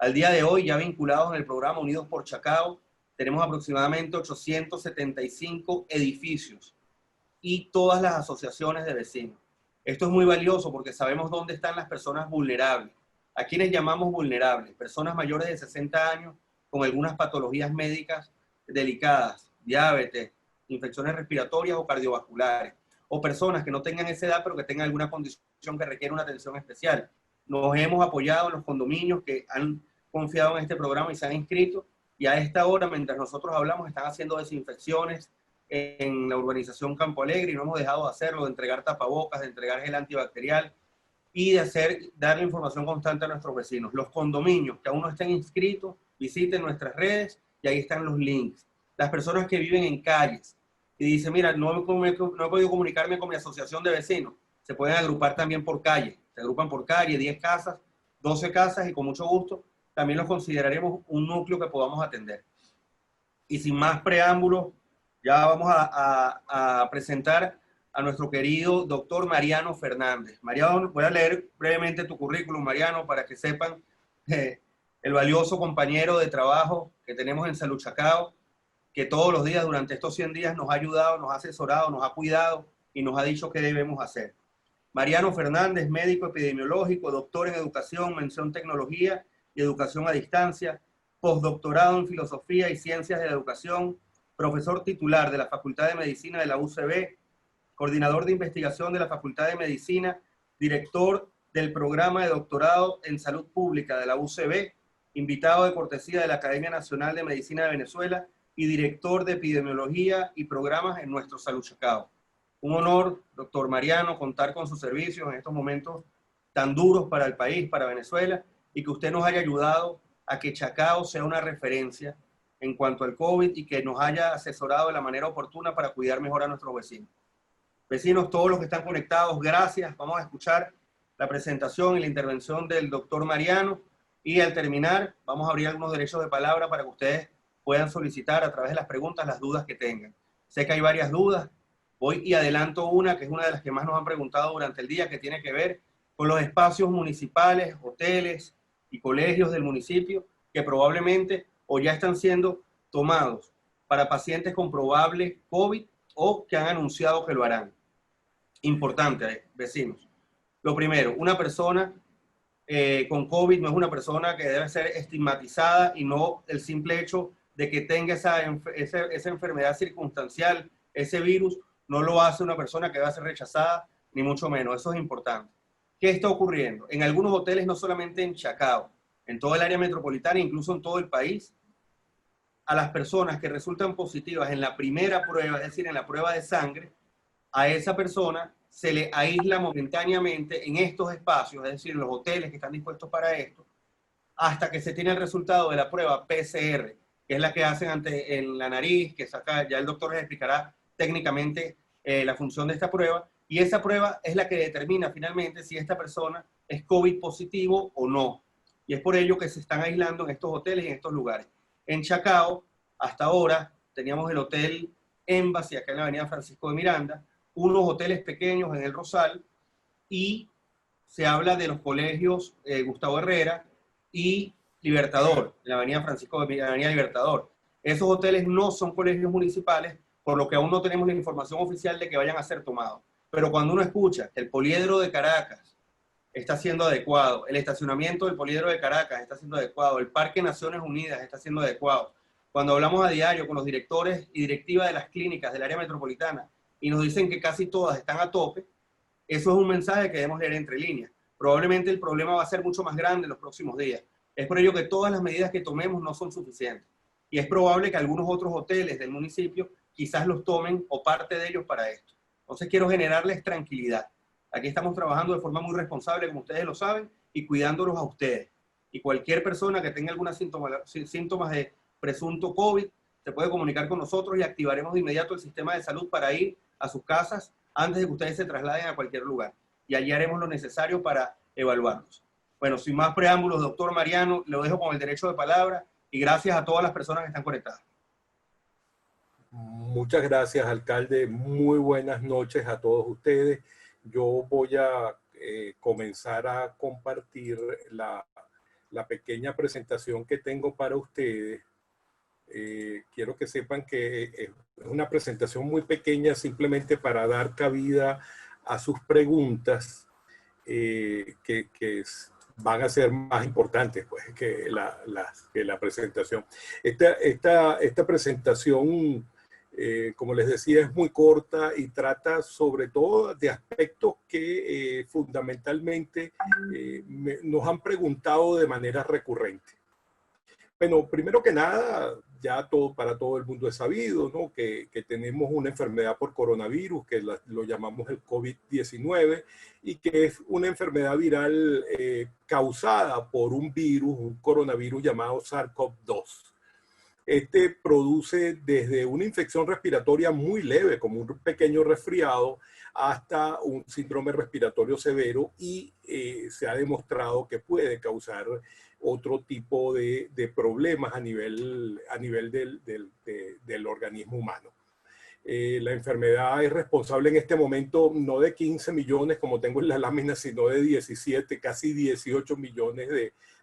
Al día de hoy, ya vinculados en el programa Unidos por Chacao, tenemos aproximadamente 875 edificios y todas las asociaciones de vecinos. Esto es muy valioso porque sabemos dónde están las personas vulnerables. ¿A quienes llamamos vulnerables? Personas mayores de 60 años con algunas patologías médicas delicadas, diabetes, infecciones respiratorias o cardiovasculares, o personas que no tengan esa edad pero que tengan alguna condición que requiere una atención especial. Nos hemos apoyado en los condominios que han confiado en este programa y se han inscrito, y a esta hora, mientras nosotros hablamos, están haciendo desinfecciones en la urbanización Campo Alegre y no hemos dejado de hacerlo, de entregar tapabocas, de entregar gel antibacterial y de darle información constante a nuestros vecinos. Los condominios que aún no estén inscritos, visiten nuestras redes y ahí están los links. Las personas que viven en calles y dicen, mira, no he podido comunicarme con mi asociación de vecinos, se pueden agrupar también por calle. Se agrupan por calle, 10 casas, 12 casas, y con mucho gusto también los consideraremos un núcleo que podamos atender. Y sin más preámbulos, ya vamos a presentar a nuestro querido doctor Mariano Fernández. Mariano, voy a leer brevemente tu currículum, Mariano, para que sepan el valioso compañero de trabajo que tenemos en Salud Chacao, que todos los días, durante estos 100 días, nos ha ayudado, nos ha asesorado, nos ha cuidado y nos ha dicho qué debemos hacer. Mariano Fernández, médico epidemiológico, doctor en educación, mención tecnología y educación a distancia, postdoctorado en filosofía y ciencias de la educación, profesor titular de la Facultad de Medicina de la UCB, coordinador de investigación de la Facultad de Medicina, director del programa de doctorado en salud pública de la UCB, invitado de cortesía de la Academia Nacional de Medicina de Venezuela y director de epidemiología y programas en nuestro Salud Chacao. Un honor, doctor Mariano, contar con sus servicios en estos momentos tan duros para el país, para Venezuela, y que usted nos haya ayudado a que Chacao sea una referencia en cuanto al COVID y que nos haya asesorado de la manera oportuna para cuidar mejor a nuestros vecinos. Vecinos, todos los que están conectados, gracias. Vamos a escuchar la presentación y la intervención del doctor Mariano, y al terminar vamos a abrir algunos derechos de palabra para que ustedes puedan solicitar a través de las preguntas las dudas que tengan. Sé que hay varias dudas. Voy y adelanto una, que es una de las que más nos han preguntado durante el día, que tiene que ver con los espacios municipales, hoteles y colegios del municipio, que probablemente o ya están siendo tomados para pacientes con probable COVID o que han anunciado que lo harán. Importante, vecinos. Lo primero, una persona con COVID no es una persona que debe ser estigmatizada, y no el simple hecho de que tenga esa enfermedad circunstancial, ese virus, no lo hace una persona que va a ser rechazada, ni mucho menos. Eso es importante. ¿Qué está ocurriendo? En algunos hoteles, no solamente en Chacao, en todo el área metropolitana, incluso en todo el país, a las personas que resultan positivas en la primera prueba, es decir, en la prueba de sangre, a esa persona se le aísla momentáneamente en estos espacios, es decir, en los hoteles que están dispuestos para esto, hasta que se tiene el resultado de la prueba PCR, que es la que hacen en la nariz, que saca, ya el doctor les explicará técnicamente la función de esta prueba, y esa prueba es la que determina finalmente si esta persona es COVID positivo o no. Y es por ello que se están aislando en estos hoteles y en estos lugares. En Chacao, hasta ahora, teníamos el Hotel Embassy, acá en la avenida Francisco de Miranda, unos hoteles pequeños en el Rosal, y se habla de los colegios Gustavo Herrera y Libertador, en la avenida Francisco de la avenida Libertador. Esos hoteles no son colegios municipales, por lo que aún no tenemos la información oficial de que vayan a ser tomados. Pero cuando uno escucha que el poliedro de Caracas está siendo adecuado, el estacionamiento del poliedro de Caracas está siendo adecuado, el Parque Naciones Unidas está siendo adecuado, cuando hablamos a diario con los directores y directivas de las clínicas del área metropolitana y nos dicen que casi todas están a tope, eso es un mensaje que debemos leer entre líneas. Probablemente el problema va a ser mucho más grande en los próximos días. Es por ello que todas las medidas que tomemos no son suficientes. Y es probable que algunos otros hoteles del municipio quizás los tomen, o parte de ellos, para esto. Entonces quiero generarles tranquilidad. Aquí estamos trabajando de forma muy responsable, como ustedes lo saben, y cuidándolos a ustedes. Y cualquier persona que tenga algunos síntomas de presunto COVID se puede comunicar con nosotros y activaremos de inmediato el sistema de salud para ir a sus casas antes de que ustedes se trasladen a cualquier lugar. Y allí haremos lo necesario para evaluarlos. Bueno, sin más preámbulos, doctor Mariano, lo dejo con el derecho de palabra, y gracias a todas las personas que están conectadas. Muchas gracias, alcalde. Muy buenas noches a todos ustedes. Yo voy a comenzar a compartir la pequeña presentación que tengo para ustedes. Quiero que sepan que es una presentación muy pequeña simplemente para dar cabida a sus preguntas que van a ser más importantes pues, que la presentación. Esta presentación, como les decía, es muy corta y trata sobre todo de aspectos que fundamentalmente nos han preguntado de manera recurrente. Bueno, primero que nada, ya para todo el mundo es sabido, ¿no? Que tenemos una enfermedad por coronavirus, que lo llamamos el COVID-19, y que es una enfermedad viral causada por un virus, un coronavirus llamado SARS-CoV-2. Este produce desde una infección respiratoria muy leve, como un pequeño resfriado, hasta un síndrome respiratorio severo, y se ha demostrado que puede causar otro tipo de problemas a nivel del organismo humano. La enfermedad es responsable en este momento no de 15 millones, como tengo en la lámina, sino de 17, casi 18 millones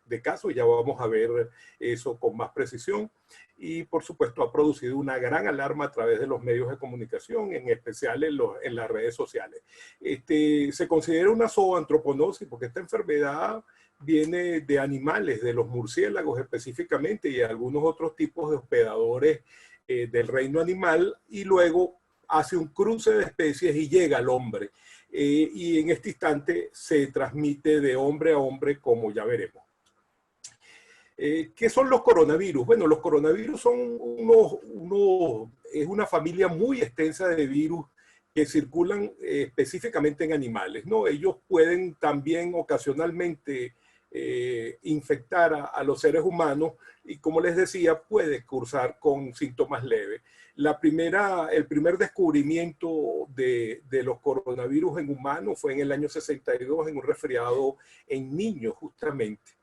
de casos. Ya vamos a ver eso con más precisión. Y por supuesto ha producido una gran alarma a través de los medios de comunicación, en especial en las redes sociales. Se considera una zooantroponosis porque esta enfermedad viene de animales, de los murciélagos específicamente, y algunos otros tipos de hospedadores del reino animal, y luego hace un cruce de especies y llega al hombre. Y en este instante se transmite de hombre a hombre, como ya veremos. ¿Qué son los coronavirus? Bueno, los coronavirus son es una familia muy extensa de virus que circulan específicamente en animales, ¿no? Ellos pueden también ocasionalmente infectar a los seres humanos y, como les decía, puede cursar con síntomas leves. El primer descubrimiento de los coronavirus en humanos fue en el año 62 en un resfriado en niños, justamente.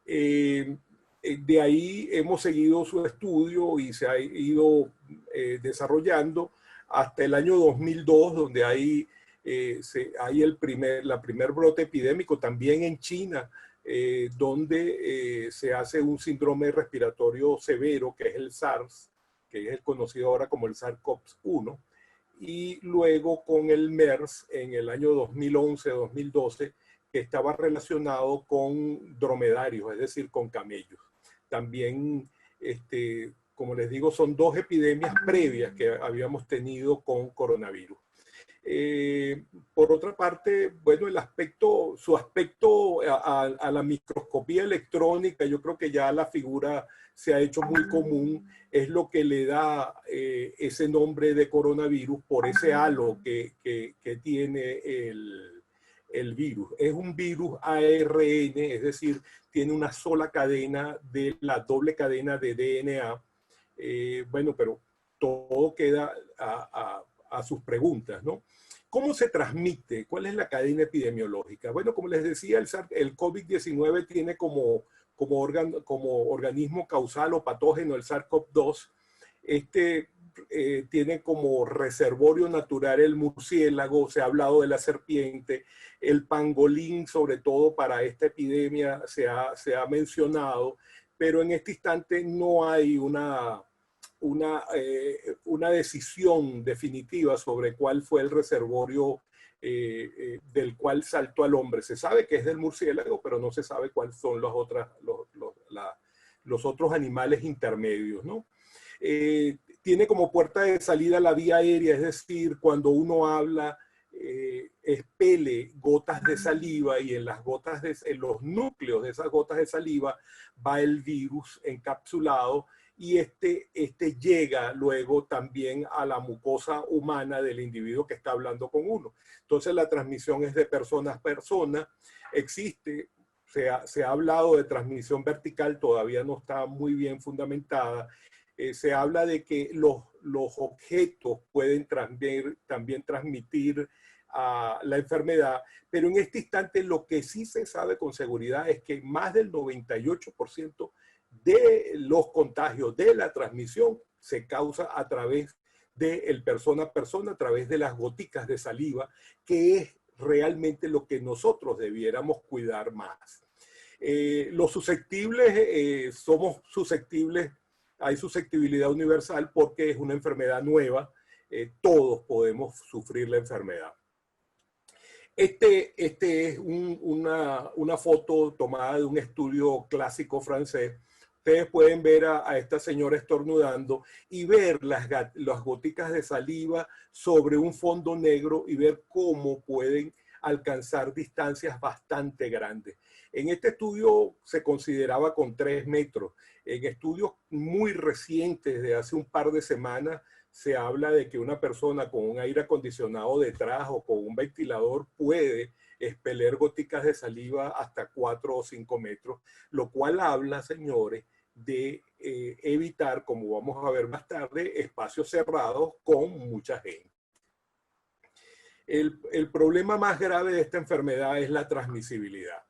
De ahí hemos seguido su estudio y se ha ido desarrollando hasta el año 2002, donde hay la primer brote epidémico también en China, donde se hace un síndrome respiratorio severo, que es el SARS, que es el conocido ahora como el SARS-CoV-1, y luego con el MERS en el año 2011-2012, que estaba relacionado con dromedarios, es decir, con camellos. También, como les digo, son dos epidemias previas que habíamos tenido con coronavirus. Por otra parte, bueno, su aspecto a la microscopía electrónica, yo creo que ya la figura se ha hecho muy común, es lo que le da ese nombre de coronavirus por ese halo que tiene el virus. Es un virus ARN, es decir, tiene una sola cadena de la doble cadena de DNA. Bueno, pero todo queda a sus preguntas, ¿no? ¿Cómo se transmite? ¿Cuál es la cadena epidemiológica? Bueno, como les decía, el COVID-19 tiene como organismo causal o patógeno el SARS-CoV-2. Tiene como reservorio natural el murciélago, se ha hablado de la serpiente, el pangolín, sobre todo para esta epidemia, se ha mencionado, pero en este instante no hay una decisión definitiva sobre cuál fue el reservorio del cual saltó al hombre. Se sabe que es del murciélago, pero no se sabe cuáles son los otros animales intermedios, ¿no? Tiene como puerta de salida la vía aérea, es decir, cuando uno habla, expele gotas de saliva, y en los núcleos de esas gotas de saliva va el virus encapsulado, y este llega luego también a la mucosa humana del individuo que está hablando con uno. Entonces la transmisión es de persona a persona. Se ha hablado de transmisión vertical, todavía no está muy bien fundamentada. Se habla de que los objetos pueden también transmitir la enfermedad, pero en este instante lo que sí se sabe con seguridad es que más del 98% de los contagios, de la transmisión, se causa a través del persona a persona, a través de las goticas de saliva, que es realmente lo que nosotros debiéramos cuidar más. Los susceptibles, somos susceptibles, hay susceptibilidad universal porque es una enfermedad nueva, todos podemos sufrir la enfermedad. Este es una foto tomada de un estudio clásico francés. Ustedes pueden ver a esta señora estornudando y ver las goticas de saliva sobre un fondo negro y ver cómo pueden alcanzar distancias bastante grandes. En este estudio se consideraba con 3 metros. En estudios muy recientes de hace un par de semanas se habla de que una persona con un aire acondicionado detrás o con un ventilador puede expeler goticas de saliva hasta 4 o 5 metros, lo cual habla, señores, de evitar, como vamos a ver más tarde, espacios cerrados con mucha gente. El problema más grave de esta enfermedad es la transmisibilidad.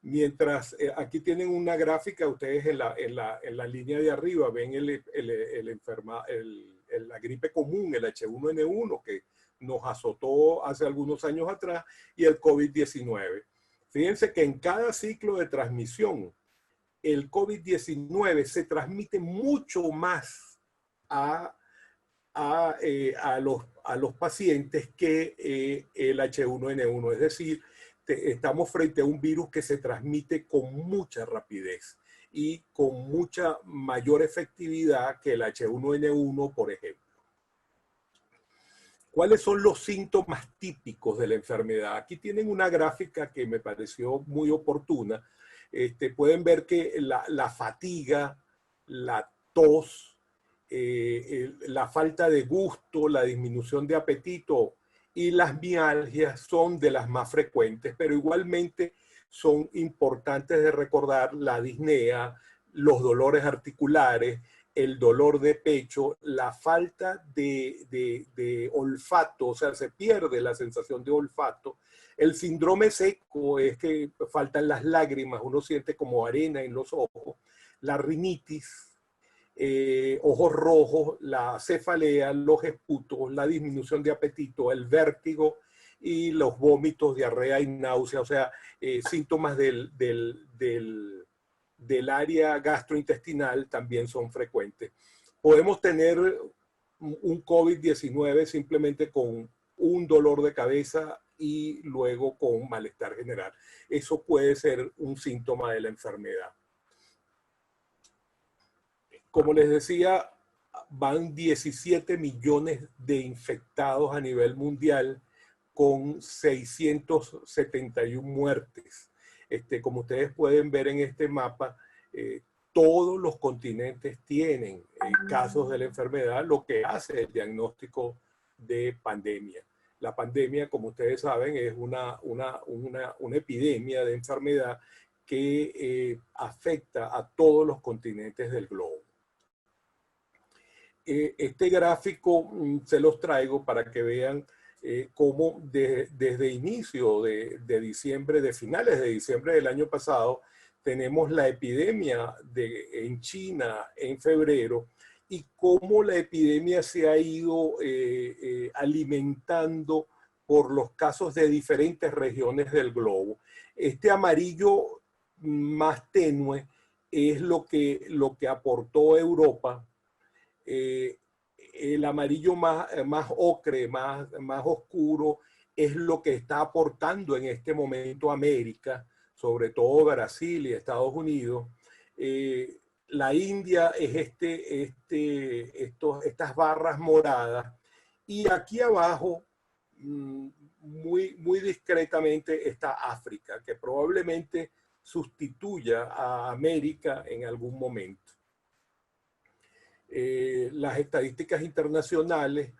Mientras aquí tienen una gráfica, ustedes en la línea de arriba ven la gripe común, el H1N1, que nos azotó hace algunos años atrás, y el COVID-19. Fíjense que en cada ciclo de transmisión, el COVID-19 se transmite mucho más a los pacientes que el H1N1. Es decir, estamos frente a un virus que se transmite con mucha rapidez y con mucha mayor efectividad que el H1N1, por ejemplo. ¿Cuáles son los síntomas típicos de la enfermedad? Aquí tienen una gráfica que me pareció muy oportuna. Pueden ver que la fatiga, la tos, la falta de gusto, la disminución de apetito y las mialgias son de las más frecuentes, pero igualmente son importantes de recordar la disnea, los dolores articulares, el dolor de pecho, la falta de olfato, o sea, se pierde la sensación de olfato. El síndrome seco es que faltan las lágrimas, uno siente como arena en los ojos, la rinitis, ojos rojos, la cefalea, los esputos, la disminución de apetito, el vértigo y los vómitos, diarrea y náusea, o sea, síntomas del área gastrointestinal también son frecuentes. Podemos tener un COVID-19 simplemente con un dolor de cabeza y luego con malestar general. Eso puede ser un síntoma de la enfermedad. Como les decía, van 17 millones de infectados a nivel mundial con 671 muertes. Como ustedes pueden ver en este mapa, todos los continentes tienen casos de la enfermedad, lo que hace el diagnóstico de pandemia. La pandemia, como ustedes saben, es una epidemia de enfermedad que afecta a todos los continentes del globo. Este gráfico se los traigo para que vean cómo desde inicio de diciembre, de finales de diciembre del año pasado, tenemos la epidemia en China en febrero y cómo la epidemia se ha ido alimentando por los casos de diferentes regiones del globo. Este amarillo más tenue es lo que aportó Europa. El amarillo más ocre, más oscuro, es lo que está aportando en este momento América, sobre todo Brasil y Estados Unidos. La India es estas barras moradas. Y aquí abajo, muy discretamente, está África, que probablemente sustituya a América en algún momento. Las estadísticas internacionales,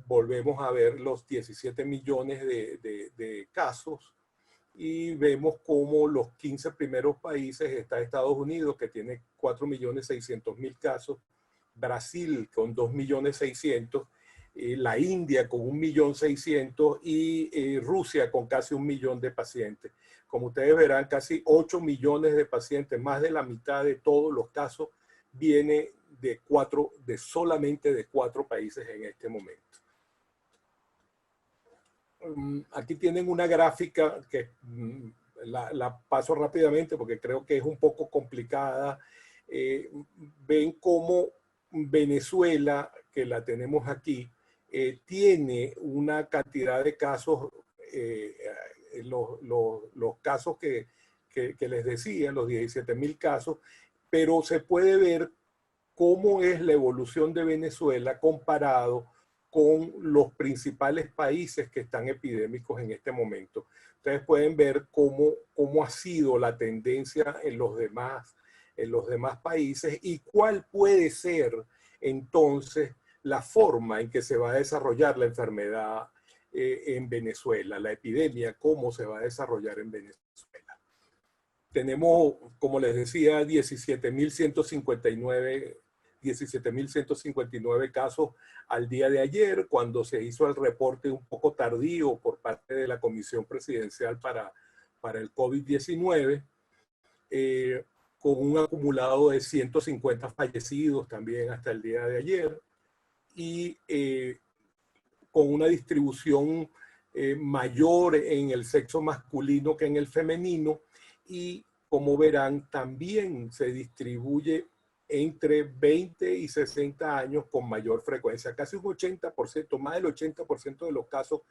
volvemos a ver los 17 millones de casos y vemos como los 15 primeros países está Estados Unidos, que tiene 4.600.000 casos, Brasil con 2.600.000, la India con 1.600.000 y Rusia con casi 1 millón de pacientes. Como ustedes verán, casi 8 millones de pacientes, más de la mitad de todos los casos, viene solamente de 4 países en este momento. Aquí tienen una gráfica que la paso rápidamente porque creo que es un poco complicada. Ven cómo Venezuela, que la tenemos aquí, tiene una cantidad de casos, los casos que les decía, los 17.000 casos, pero se puede ver cómo es la evolución de Venezuela comparado con los principales países que están epidémicos en este momento. Ustedes pueden ver cómo ha sido la tendencia en los demás países y cuál puede ser entonces la forma en que se va a desarrollar la enfermedad en Venezuela, la epidemia, cómo se va a desarrollar en Venezuela. Tenemos, como les decía, 17.159 casos al día de ayer, cuando se hizo el reporte un poco tardío por parte de la Comisión Presidencial para el COVID-19, con un acumulado de 150 fallecidos también hasta el día de ayer, y con una distribución mayor en el sexo masculino que en el femenino, y como verán, también se distribuye entre 20 y 60 años con mayor frecuencia. Casi un 80%, más del 80% de los casos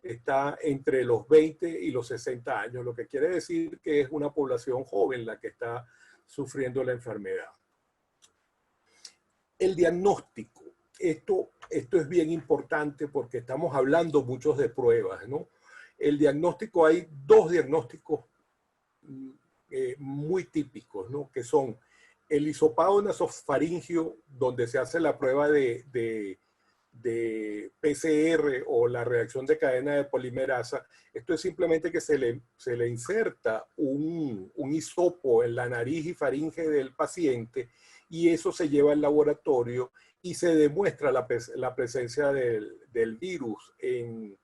está entre los 20 y los 60 años, lo que quiere decir que es una población joven la que está sufriendo la enfermedad. El diagnóstico. Esto es bien importante porque estamos hablando muchos de pruebas, ¿no? El diagnóstico, hay dos diagnósticos muy típicos, ¿no? Que son el hisopado nasofaringio, donde se hace la prueba de PCR o la reacción de cadena de polimerasa. Esto es simplemente que se le inserta un hisopo en la nariz y faringe del paciente, y eso se lleva al laboratorio y se demuestra la presencia del virus en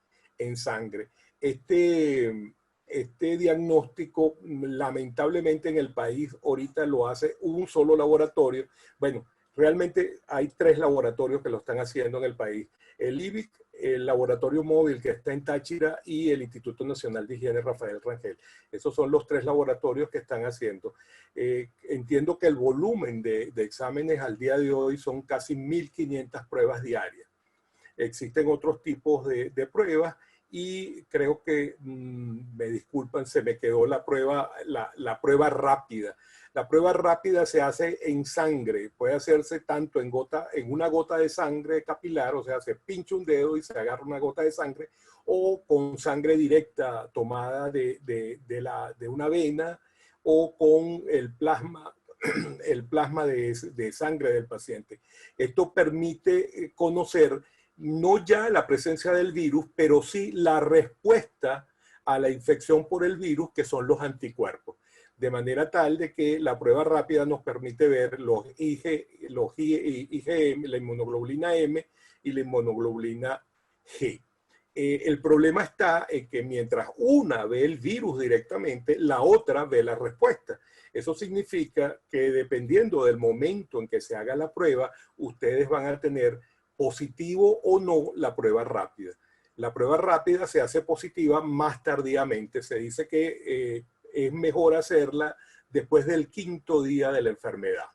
sangre. Este diagnóstico, lamentablemente en el país ahorita lo hace un solo laboratorio. Bueno, realmente hay 3 laboratorios que lo están haciendo en el país. El IBIC, el laboratorio móvil que está en Táchira, y el Instituto Nacional de Higiene Rafael Rangel. Esos son los 3 laboratorios que están haciendo. Entiendo que el volumen de exámenes al día de hoy son casi 1.500 pruebas diarias. Existen otros tipos de pruebas, y creo que, me disculpan, se me quedó la prueba rápida. La prueba rápida se hace en sangre, puede hacerse tanto en una gota de sangre capilar, o sea, se pincha un dedo y se agarra una gota de sangre, o con sangre directa tomada de una vena, o con el plasma de sangre del paciente. Esto permite conocer no ya la presencia del virus, pero sí la respuesta a la infección por el virus, que son los anticuerpos. De manera tal de que la prueba rápida nos permite ver los IgM, la inmunoglobulina M y la inmunoglobulina G. El problema está en que mientras una ve el virus directamente, la otra ve la respuesta. Eso significa que dependiendo del momento en que se haga la prueba, ustedes van a tener positivo o no la prueba rápida. La prueba rápida se hace positiva más tardíamente. Se dice que es mejor hacerla después del 5º día de la enfermedad.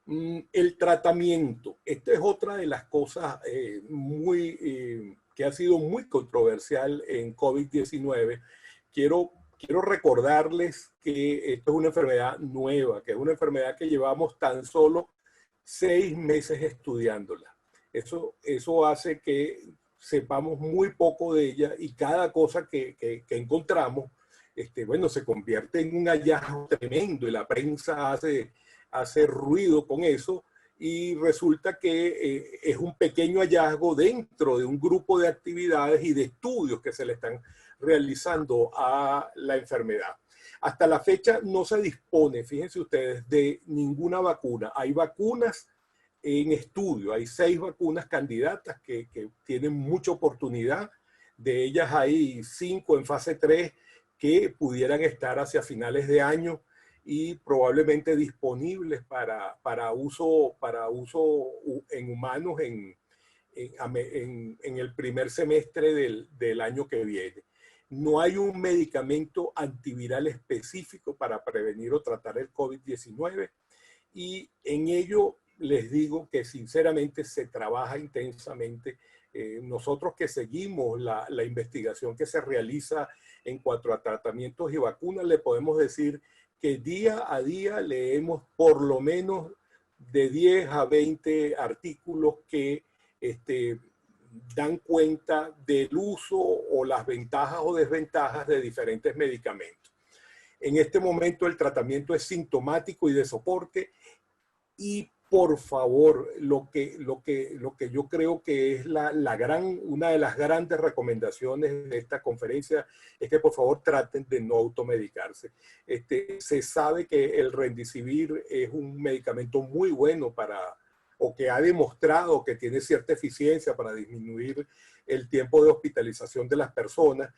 El tratamiento. Esta es otra de las cosas que ha sido muy controversial en COVID-19. Quiero recordarles que esto es una enfermedad nueva, que es una enfermedad que llevamos tan solo 6 meses estudiándola. Eso hace que sepamos muy poco de ella, y cada cosa que encontramos, bueno, se convierte en un hallazgo tremendo, y la prensa hace ruido con eso, y resulta que es un pequeño hallazgo dentro de un grupo de actividades y de estudios que se le están realizando a la enfermedad. Hasta la fecha no se dispone, fíjense ustedes, de ninguna vacuna. Hay vacunas en estudio, hay 6 vacunas candidatas que tienen mucha oportunidad. De ellas hay 5 en fase 3 que pudieran estar hacia finales de año y probablemente disponibles para uso en humanos en el primer semestre del año que viene. No hay un medicamento antiviral específico para prevenir o tratar el COVID-19 y en ello les digo que sinceramente se trabaja intensamente. Nosotros que seguimos la investigación que se realiza en cuanto a tratamientos y vacunas, le podemos decir que día a día leemos por lo menos de 10 a 20 artículos que dan cuenta del uso o las ventajas o desventajas de diferentes medicamentos. En este momento el tratamiento es sintomático y de soporte y por favor, lo que yo creo que es una de las grandes recomendaciones de esta conferencia es que por favor traten de no automedicarse. Se sabe que el Remdesivir es un medicamento muy bueno o que ha demostrado que tiene cierta eficiencia para disminuir el tiempo de hospitalización de las personas.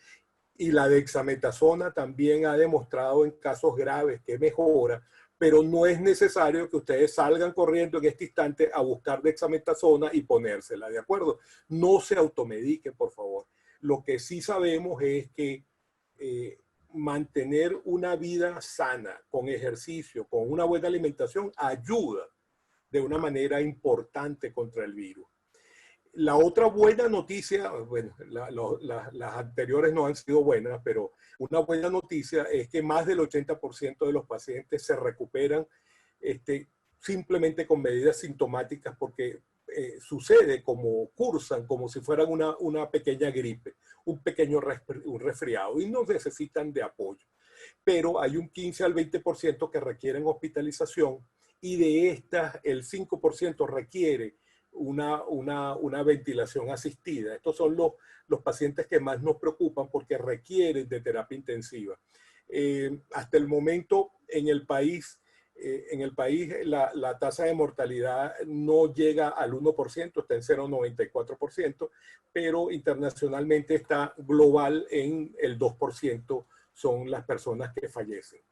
Y la dexametasona también ha demostrado en casos graves que mejora, pero no es necesario que ustedes salgan corriendo en este instante a buscar dexametasona y ponérsela, ¿de acuerdo? No se automediquen, por favor. Lo que sí sabemos es que mantener una vida sana, con ejercicio, con una buena alimentación, ayuda de una manera importante contra el virus. La otra buena noticia, bueno, las anteriores no han sido buenas, pero una buena noticia es que más del 80% de los pacientes se recuperan simplemente con medidas sintomáticas porque sucede como cursan, como si fueran una pequeña gripe, un pequeño resfriado y no necesitan de apoyo. Pero hay un 15 al 20% que requieren hospitalización y de estas el 5% requiere una ventilación asistida. Estos son los pacientes que más nos preocupan porque requieren de terapia intensiva. Hasta el momento en el país la tasa de mortalidad no llega al 1%, está en 0,94%, pero internacionalmente está global en el 2%, son las personas que fallecen.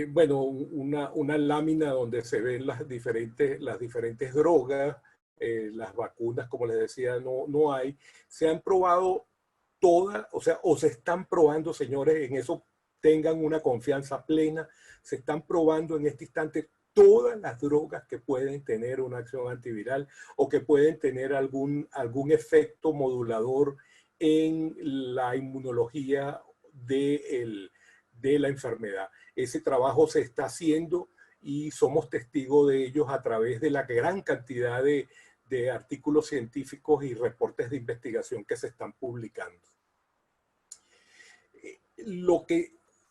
Bueno, una lámina donde se ven las diferentes drogas, las vacunas, como les decía, no hay. Se han probado todas, o se están probando, señores, en eso tengan una confianza plena, se están probando en este instante todas las drogas que pueden tener una acción antiviral o que pueden tener algún efecto modulador en la inmunología de la enfermedad. Ese trabajo se está haciendo y somos testigos de ellos a través de la gran cantidad de artículos científicos y reportes de investigación que se están publicando.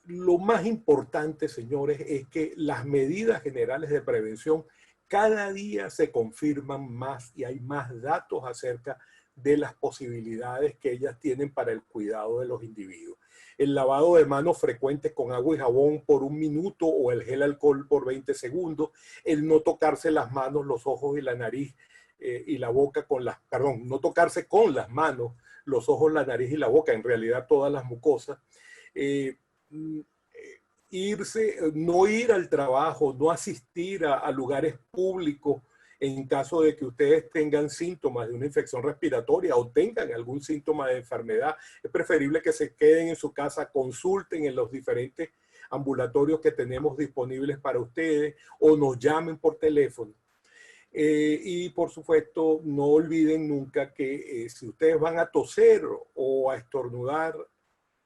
Lo más importante, señores, es que las medidas generales de prevención cada día se confirman más y hay más datos acerca de las posibilidades que ellas tienen para el cuidado de los individuos. El lavado de manos frecuente con agua y jabón por 1 minuto o el gel alcohol por 20 segundos, el no tocarse las manos, los ojos y la nariz y la boca no tocarse con las manos, los ojos, la nariz y la boca, en realidad todas las mucosas. No ir al trabajo, no asistir a lugares públicos en caso de que ustedes tengan síntomas de una infección respiratoria o tengan algún síntoma de enfermedad. Es preferible que se queden en su casa, consulten en los diferentes ambulatorios que tenemos disponibles para ustedes o nos llamen por teléfono. Y por supuesto, no olviden nunca que si ustedes van a toser o a estornudar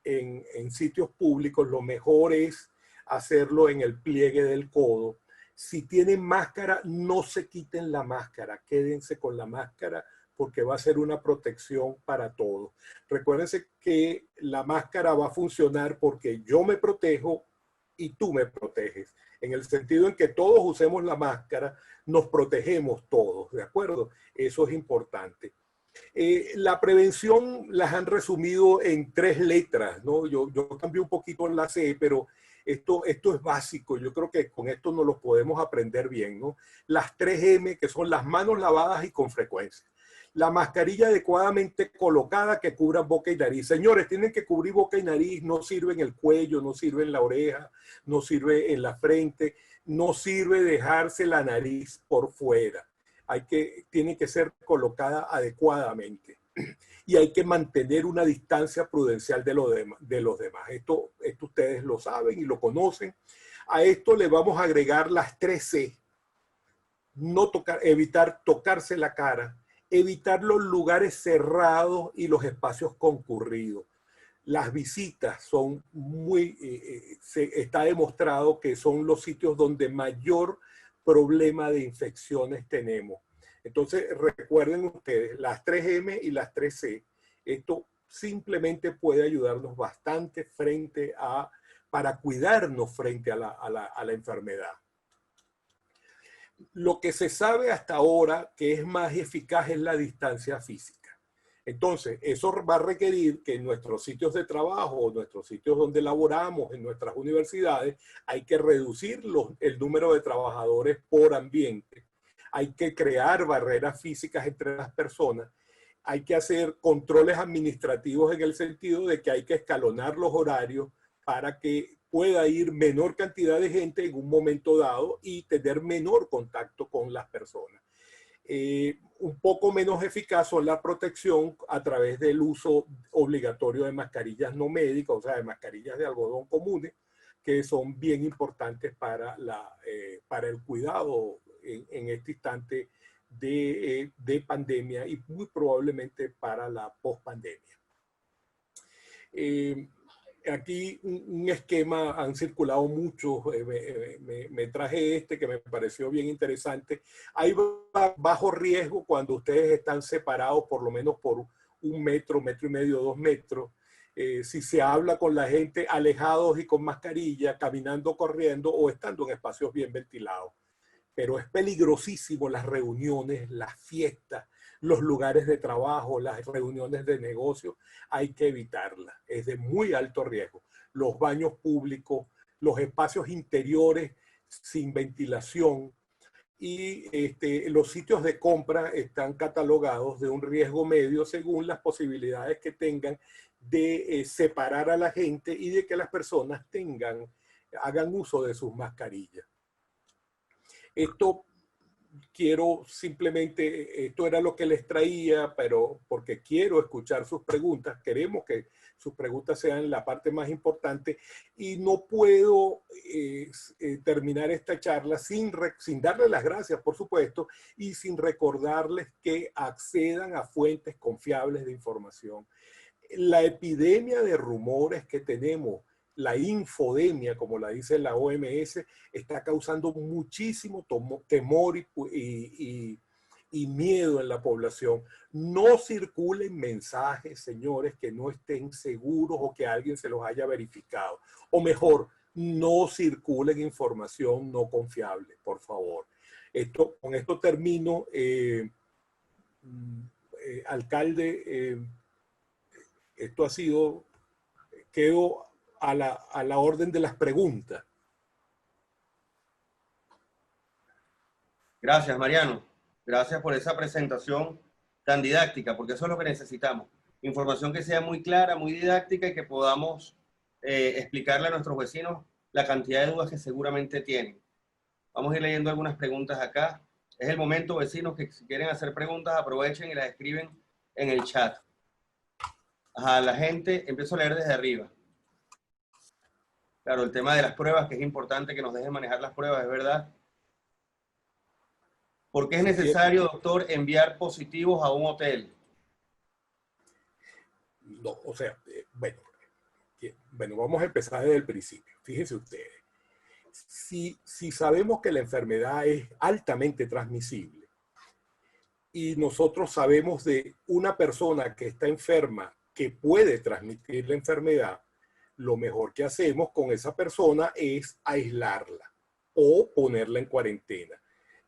en sitios públicos, lo mejor es hacerlo en el pliegue del codo. Si tienen máscara, no se quiten la máscara, quédense con la máscara porque va a ser una protección para todos. Recuérdense que la máscara va a funcionar porque yo me protejo y tú me proteges. En el sentido en que todos usemos la máscara, nos protegemos todos, ¿de acuerdo? Eso es importante. La prevención las han resumido en 3 letras, ¿no? Yo cambié un poquito en la C, pero esto es básico. Yo creo que con esto nos lo podemos aprender bien, ¿no? Las 3M, que son las manos lavadas y con frecuencia. La mascarilla adecuadamente colocada que cubra boca y nariz. Señores, tienen que cubrir boca y nariz, no sirve en el cuello, no sirve en la oreja, no sirve en la frente, no sirve dejarse la nariz por fuera. Tiene que ser colocada adecuadamente. y hay que mantener una distancia prudencial de los demás. Esto ustedes lo saben y lo conocen. A esto le vamos a agregar las 3C. No tocar, evitar tocarse la cara, evitar los lugares cerrados y los espacios concurridos. Las visitas son está demostrado que son los sitios donde mayor problema de infecciones tenemos. Entonces, recuerden ustedes, las 3M y las 3C, esto simplemente puede ayudarnos bastante para cuidarnos frente a la enfermedad. Lo que se sabe hasta ahora que es más eficaz es la distancia física. Entonces, eso va a requerir que en nuestros sitios de trabajo o nuestros sitios donde laboramos, en nuestras universidades, hay que reducir el número de trabajadores por ambiente. Hay que crear barreras físicas entre las personas. Hay que hacer controles administrativos en el sentido de que hay que escalonar los horarios para que pueda ir menor cantidad de gente en un momento dado y tener menor contacto con las personas. Un poco menos eficaz son la protección a través del uso obligatorio de mascarillas no médicas, o sea, de mascarillas de algodón comunes, que son bien importantes para el cuidado en este instante de pandemia y muy probablemente para la pospandemia. Aquí un esquema, han circulado muchos, me traje este que me pareció bien interesante. Hay bajo riesgo cuando ustedes están separados por lo menos por 1 metro, 1,5 metros, 2 metros. Si se habla con la gente alejados y con mascarilla, caminando, corriendo o estando en espacios bien ventilados. Pero es peligrosísimo las reuniones, las fiestas, los lugares de trabajo, las reuniones de negocio, hay que evitarlas. Es de muy alto riesgo. Los baños públicos, los espacios interiores sin ventilación y los sitios de compra están catalogados de un riesgo medio según las posibilidades que tengan de separar a la gente y de que las personas hagan uso de sus mascarillas. Esto era lo que les traía, pero porque quiero escuchar sus preguntas, queremos que sus preguntas sean la parte más importante y no puedo terminar esta charla sin darles las gracias, por supuesto, y sin recordarles que accedan a fuentes confiables de información. La epidemia de rumores que tenemos, la infodemia, como la dice la OMS, está causando muchísimo temor y miedo en la población. No circulen mensajes, señores, que no estén seguros o que alguien se los haya verificado. O mejor, no circulen información no confiable, por favor. Con esto termino. Alcalde, esto ha sido, quedo a la orden de las preguntas. Gracias, Mariano. Gracias por esa presentación tan didáctica, porque eso es lo que necesitamos. Información que sea muy clara, muy didáctica y que podamos explicarle a nuestros vecinos la cantidad de dudas que seguramente tienen. Vamos a ir leyendo algunas preguntas acá. Es el momento, vecinos, que si quieren hacer preguntas, aprovechen y las escriben en el chat. A la gente, empiezo a leer desde arriba. Claro, el tema de las pruebas, que es importante que nos dejen manejar las pruebas, es verdad. ¿Por qué es necesario, doctor, enviar positivos a un hotel? No, o sea, bueno, vamos a empezar desde el principio. Fíjense ustedes. Si sabemos que la enfermedad es altamente transmisible y nosotros sabemos de una persona que está enferma que puede transmitir la enfermedad, lo mejor que hacemos con esa persona es aislarla o ponerla en cuarentena.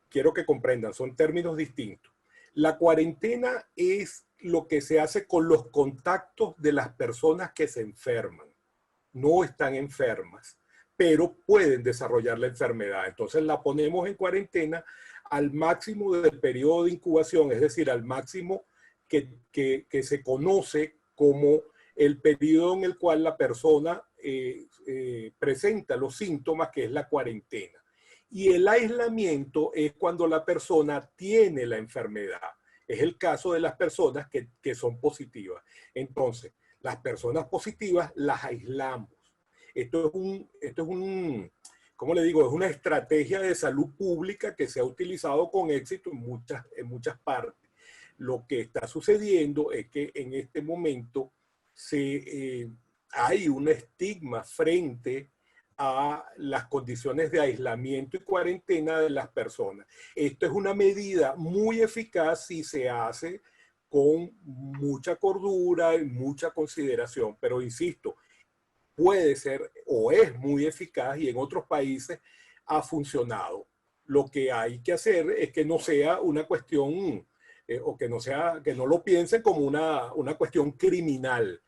Quiero que comprendan, son términos distintos. La cuarentena es lo que se hace con los contactos de las personas que se enferman. No están enfermas, pero pueden desarrollar la enfermedad. Entonces la ponemos en cuarentena al máximo del periodo de incubación, es decir, al máximo que se conoce como el periodo en el cual la persona presenta los síntomas, que es la cuarentena. Y el aislamiento es cuando la persona tiene la enfermedad. Es el caso de las personas que son positivas. Entonces, las personas positivas las aislamos. ¿Cómo le digo? Es una estrategia de salud pública que se ha utilizado con éxito en muchas partes. Lo que está sucediendo es que en este momento hay un estigma frente a las condiciones de aislamiento y cuarentena de las personas. Esto es una medida muy eficaz si se hace con mucha cordura y mucha consideración, pero insisto, puede ser o es muy eficaz y en otros países ha funcionado. Lo que hay que hacer es que no sea una cuestión o que no lo piensen como una cuestión criminal.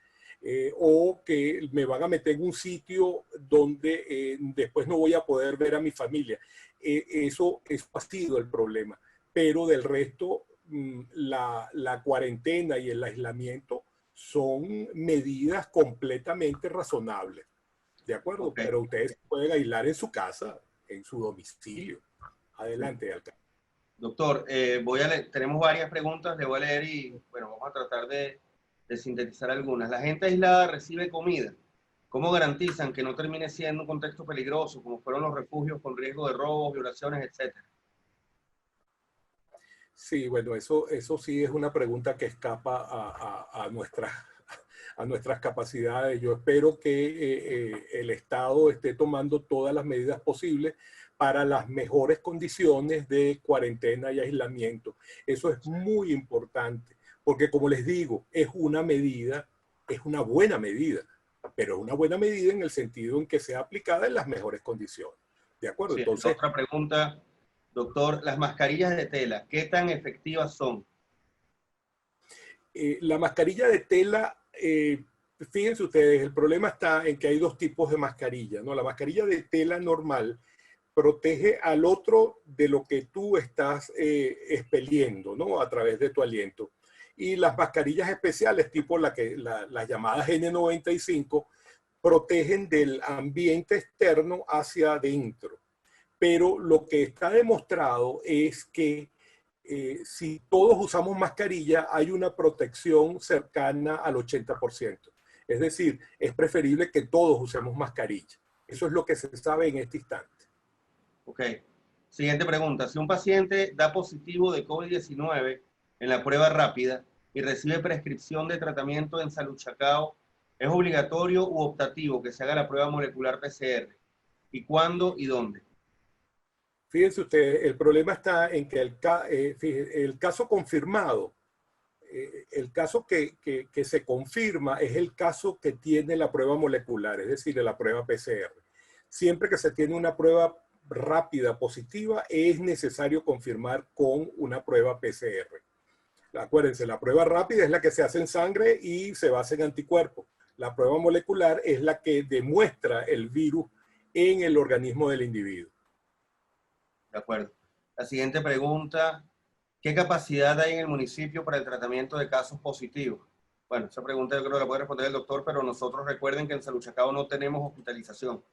O que me van a meter en un sitio donde después no voy a poder ver a mi familia. Eso ha sido el problema. Pero del resto, la cuarentena y el aislamiento son medidas completamente razonables. ¿De acuerdo? Ok. Pero ustedes pueden aislar en su casa, en su domicilio. Adelante, alcalde. Doctor, tenemos varias preguntas, le voy a leer y bueno, vamos a tratar de sintetizar algunas. La gente aislada recibe comida. ¿Cómo garantizan que no termine siendo un contexto peligroso, como fueron los refugios con riesgo de robos, violaciones, etcétera? Sí, bueno, eso sí es una pregunta que escapa a nuestras capacidades. Yo espero que el Estado esté tomando todas las medidas posibles para las mejores condiciones de cuarentena y aislamiento. Eso es muy importante, porque como les digo, es una buena medida, pero una buena medida en el sentido en que sea aplicada en las mejores condiciones. ¿De acuerdo? Sí, Entonces, otra pregunta, doctor, las mascarillas de tela, ¿qué tan efectivas son? La mascarilla de tela, fíjense ustedes, el problema está en que hay dos tipos de mascarilla, ¿no? La mascarilla de tela normal protege al otro de lo que tú estás expeliendo, ¿no? A través de tu aliento. Y las mascarillas especiales, tipo las llamadas N95, protegen del ambiente externo hacia adentro. Pero lo que está demostrado es que si todos usamos mascarilla, hay una protección cercana al 80%. Es decir, es preferible que todos usemos mascarilla. Eso es lo que se sabe en este instante. Ok. Siguiente pregunta. Si un paciente da positivo de COVID-19 en la prueba rápida y recibe prescripción de tratamiento en Salud Chacao, ¿es obligatorio u optativo que se haga la prueba molecular PCR? ¿Y cuándo y dónde? Fíjense ustedes, el problema está en que el caso confirmado, el caso que se confirma es el caso que tiene la prueba molecular, es decir, la prueba PCR. Siempre que se tiene una prueba rápida positiva, es necesario confirmar con una prueba PCR. Acuérdense, la prueba rápida es la que se hace en sangre y se basa en anticuerpos. La prueba molecular es la que demuestra el virus en el organismo del individuo. De acuerdo. La siguiente pregunta. ¿Qué capacidad hay en el municipio para el tratamiento de casos positivos? Bueno, esa pregunta yo creo que la puede responder el doctor, pero nosotros recuerden que en Salud Chacao no tenemos hospitalización.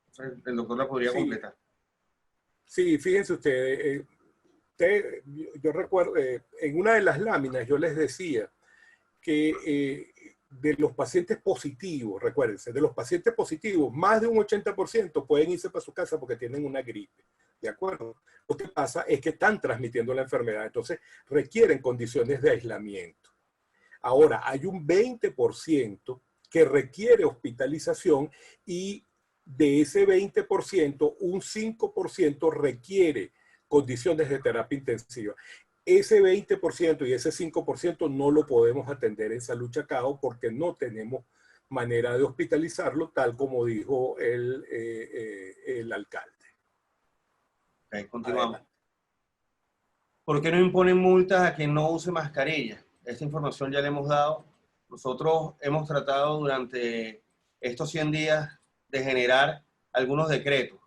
Entonces, el doctor la podría Sí, completar. sí, fíjense ustedes, yo recuerdo, en una de las láminas yo les decía que de los pacientes positivos, recuérdense, de los pacientes positivos, más de un 80% pueden irse para su casa porque tienen una gripe. ¿De acuerdo? Lo que pasa es que están transmitiendo la enfermedad, entonces requieren condiciones de aislamiento. Ahora, hay un 20% que requiere hospitalización y de ese 20%, un 5% requiere condiciones de terapia intensiva. Ese 20% y ese 5% no lo podemos atender en Salud Chacao porque no tenemos manera de hospitalizarlo, tal como dijo el alcalde. Okay, continuamos. Adelante. ¿Por qué no imponen multas a quien no use mascarilla? Esta información ya le hemos dado. Nosotros hemos tratado durante estos 100 días de generar algunos decretos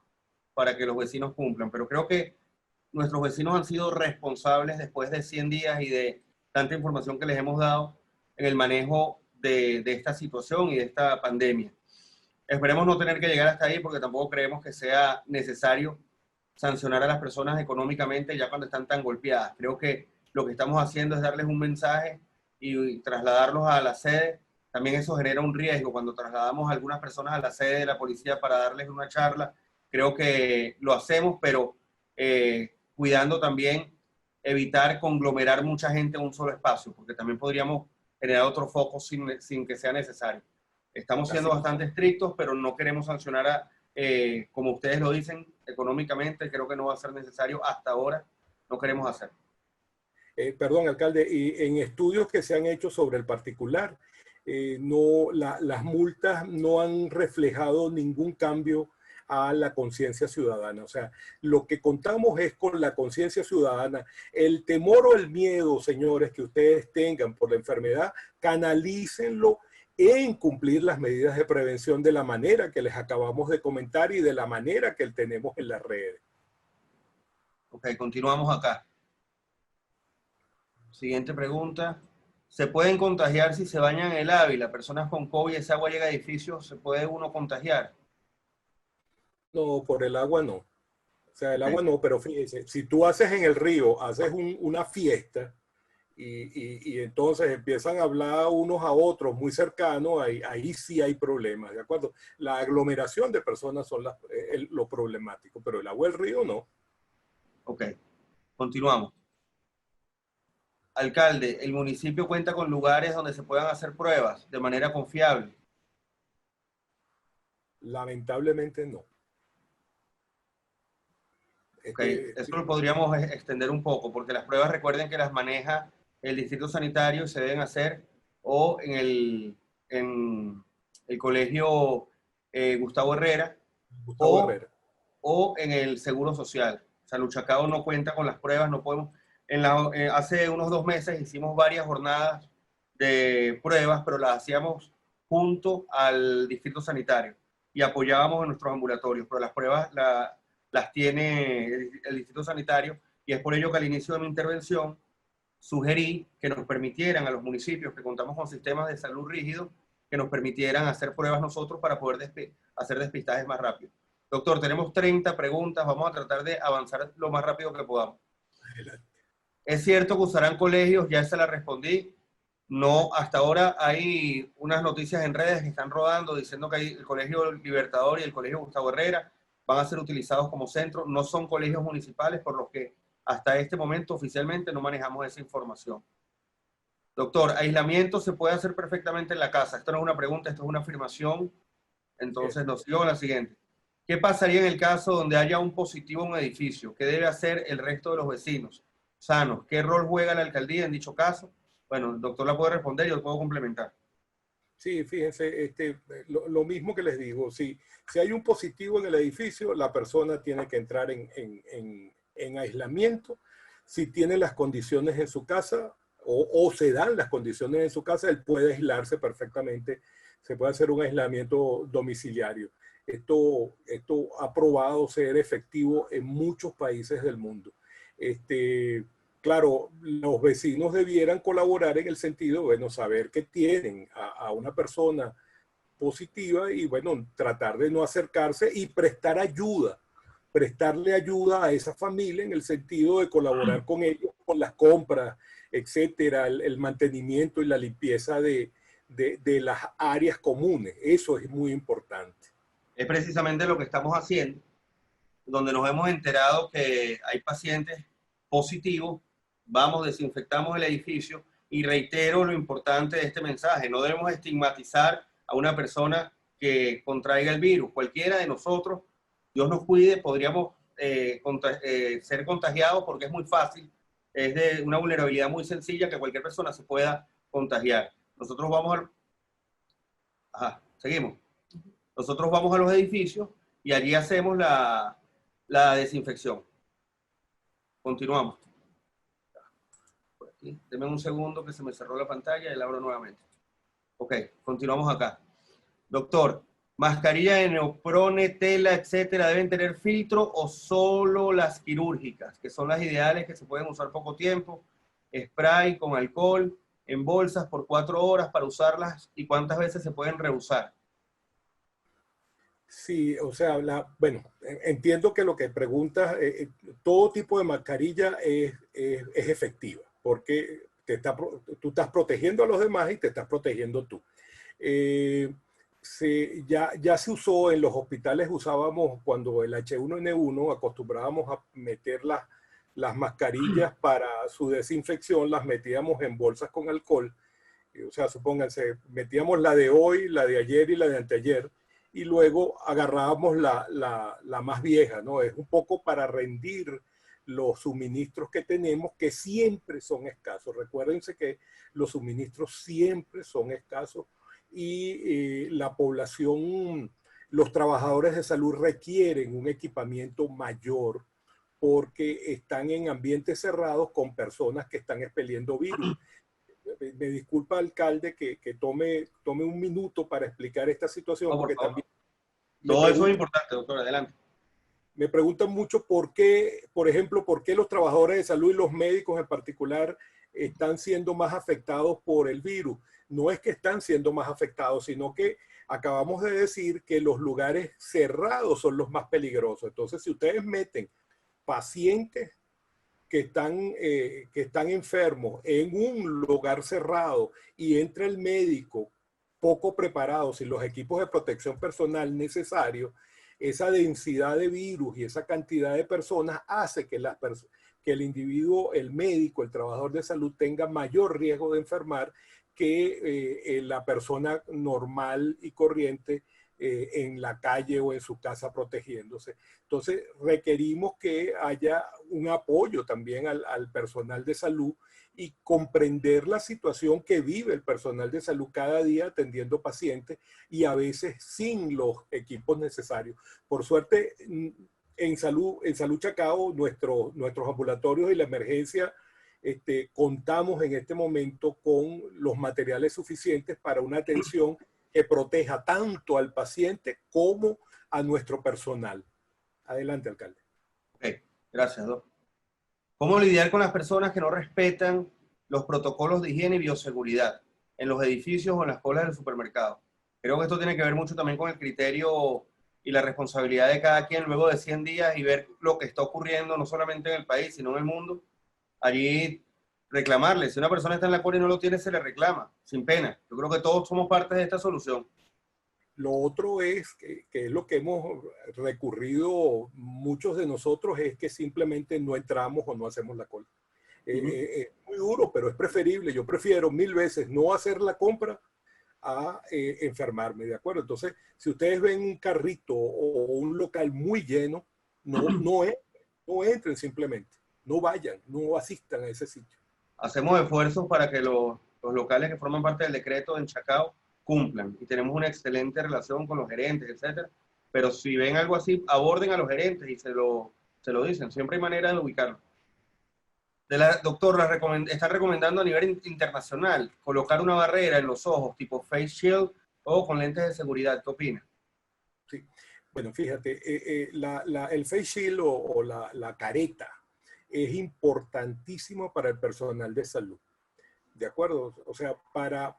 para que los vecinos cumplan, pero creo que nuestros vecinos han sido responsables después de 100 días y de tanta información que les hemos dado en el manejo de esta situación y de esta pandemia. Esperemos no tener que llegar hasta ahí porque tampoco creemos que sea necesario sancionar a las personas económicamente ya cuando están tan golpeadas. Creo que lo que estamos haciendo es darles un mensaje y trasladarlos a la sede. También eso genera un riesgo cuando trasladamos a algunas personas a la sede de la policía para darles una charla. Creo que lo hacemos, pero cuidando también evitar conglomerar mucha gente en un solo espacio, porque también podríamos generar otro foco sin que sea necesario. Estamos siendo Así. bastante estrictos, pero no queremos sancionar a, como ustedes lo dicen, económicamente. Creo que no va a ser necesario hasta ahora. No queremos hacer. Perdón, alcalde, y en estudios que se han hecho sobre el particular, no, las multas no han reflejado ningún cambio a la conciencia ciudadana. O sea, lo que contamos es con la conciencia ciudadana. El temor o el miedo, señores, que ustedes tengan por la enfermedad, canalícenlo en cumplir las medidas de prevención de la manera que les acabamos de comentar y de la manera que tenemos en las redes. Ok, continuamos acá. Siguiente pregunta. ¿Se pueden contagiar si se bañan en el Ávila? Personas con COVID, esa agua llega a edificios, ¿se puede uno contagiar? No, por el agua no. O sea, el Okay. agua no, pero fíjese, si tú haces en el río, haces una fiesta y entonces empiezan a hablar unos a otros muy cercanos, ahí sí hay problemas, ¿de acuerdo? La aglomeración de personas son lo problemático, pero el agua del río no. Ok, continuamos. Alcalde, ¿el municipio cuenta con lugares donde se puedan hacer pruebas de manera confiable? Lamentablemente no. Ok, Sí, eso lo podríamos extender un poco, porque las pruebas recuerden que las maneja el distrito sanitario y se deben hacer o en el colegio Gustavo Herrera Gustavo o, Herrera. o en el Seguro Social. Salud Chacao no cuenta con las pruebas, no podemos. Hace unos 2 meses hicimos varias jornadas de pruebas, pero las hacíamos junto al distrito sanitario y apoyábamos en nuestros ambulatorios, pero las pruebas las tiene el distrito sanitario y es por ello que al inicio de mi intervención sugerí que nos permitieran a los municipios que contamos con sistemas de salud rígidos, que nos permitieran hacer pruebas nosotros para poder hacer despistajes más rápido. Doctor, tenemos 30 preguntas, vamos a tratar de avanzar lo más rápido que podamos. Adelante. ¿Es cierto que usarán colegios? Ya se la respondí. No, hasta ahora hay unas noticias en redes que están rodando diciendo que el Colegio Libertador y el Colegio Gustavo Herrera van a ser utilizados como centro. No son colegios municipales, por lo que hasta este momento oficialmente no manejamos esa información. Doctor, aislamiento se puede hacer perfectamente en la casa. Esto no es una pregunta, esto es una afirmación. Entonces nos sigo a la siguiente. ¿Qué pasaría en el caso donde haya un positivo en un edificio? ¿Qué debe hacer el resto de los vecinos sanos? ¿Qué rol juega la alcaldía en dicho caso? Bueno, el doctor la puede responder, yo lo puedo complementar. Sí, fíjense, lo mismo que les digo, si hay un positivo en el edificio, la persona tiene que entrar en aislamiento. Si tiene las condiciones en su casa o se dan las condiciones en su casa, él puede aislarse perfectamente. Se puede hacer un aislamiento domiciliario. Esto ha probado ser efectivo en muchos países del mundo. Claro, los vecinos debieran colaborar en el sentido, bueno, saber que tienen a una persona positiva y, bueno, tratar de no acercarse y prestarle ayuda a esa familia en el sentido de colaborar con ellos, con las compras, etcétera, el mantenimiento y la limpieza de las áreas comunes. Eso es muy importante. Es precisamente lo que estamos haciendo, donde nos hemos enterado que hay pacientes positivos, vamos, desinfectamos el edificio y reitero lo importante de este mensaje, no debemos estigmatizar a una persona que contraiga el virus. Cualquiera de nosotros, Dios nos cuide, podríamos ser contagiados porque es muy fácil, es de una vulnerabilidad muy sencilla que cualquier persona se pueda contagiar. Nosotros vamos a... Ajá, seguimos. Nosotros vamos a los edificios y allí hacemos la desinfección. Continuamos. Por aquí. Deme un segundo que se me cerró la pantalla y la abro nuevamente. Ok, continuamos acá. Doctor, mascarilla de neoprone, tela, etcétera, ¿deben tener filtro o solo las quirúrgicas, que son las ideales que se pueden usar poco tiempo? Spray con alcohol, en bolsas por 4 horas para usarlas y cuántas veces se pueden reusar. Sí, o sea, bueno, entiendo que lo que preguntas, todo tipo de mascarilla es efectiva, porque tú estás protegiendo a los demás y te estás protegiendo tú. Ya se usó en los hospitales, usábamos cuando el H1N1, acostumbrábamos a meter las mascarillas para su desinfección, las metíamos en bolsas con alcohol. O sea, supónganse, metíamos la de hoy, la de ayer y la de anteayer, y luego agarrábamos la más vieja, ¿no? Es un poco para rendir los suministros que tenemos, que siempre son escasos. Recuérdense que los suministros siempre son escasos y la población, los trabajadores de salud requieren un equipamiento mayor porque están en ambientes cerrados con personas que están expeliendo virus. Me disculpa, alcalde, que tome un minuto para explicar esta situación, No, por porque favor. también Todo eso es importante, doctor, adelante. me preguntan mucho por qué, por ejemplo, por qué los trabajadores de salud y los médicos en particular están siendo más afectados por el virus. No es que están siendo más afectados, sino que acabamos de decir que los lugares cerrados son los más peligrosos. Entonces, si ustedes meten pacientes que están enfermos en un lugar cerrado y entra el médico poco preparado, sin los equipos de protección personal necesarios, esa densidad de virus y esa cantidad de personas hace que el individuo, el médico, el trabajador de salud tenga mayor riesgo de enfermar que la persona normal y corriente en la calle o en su casa protegiéndose. Entonces requerimos que haya un apoyo también al personal de salud y comprender la situación que vive el personal de salud cada día atendiendo pacientes y a veces sin los equipos necesarios. Por suerte, en Salud Chacao, nuestros ambulatorios y la emergencia, contamos en este momento con los materiales suficientes para una atención que proteja tanto al paciente como a nuestro personal. Adelante, alcalde. Ok, gracias, doctor. ¿Cómo lidiar con las personas que no respetan los protocolos de higiene y bioseguridad en los edificios o en las colas del supermercado? Creo que esto tiene que ver mucho también con el criterio y la responsabilidad de cada quien luego de 100 días y ver lo que está ocurriendo no solamente en el país, sino en el mundo. Allí reclamarle. Si una persona está en la cola y no lo tiene, se le reclama, sin pena. Yo creo que todos somos parte de esta solución. Lo otro es que es lo que hemos recurrido muchos de nosotros, es que simplemente no entramos o no hacemos la cola. Es muy duro, pero es preferible. Yo prefiero 1000 veces no hacer la compra a enfermarme, ¿de acuerdo? Entonces, si ustedes ven un carrito o un local muy lleno, no entren simplemente. No vayan, no asistan a ese sitio. Hacemos esfuerzos para que los locales que forman parte del decreto en Chacao cumplan y tenemos una excelente relación con los gerentes, etcétera. Pero si ven algo así, aborden a los gerentes y se lo dicen. Siempre hay manera de ubicarlo. Doctor, está recomendando a nivel internacional colocar una barrera en los ojos tipo face shield o con lentes de seguridad. ¿Qué opina? Sí. Bueno, fíjate, el face shield o la careta es importantísimo para el personal de salud. ¿De acuerdo? O sea, para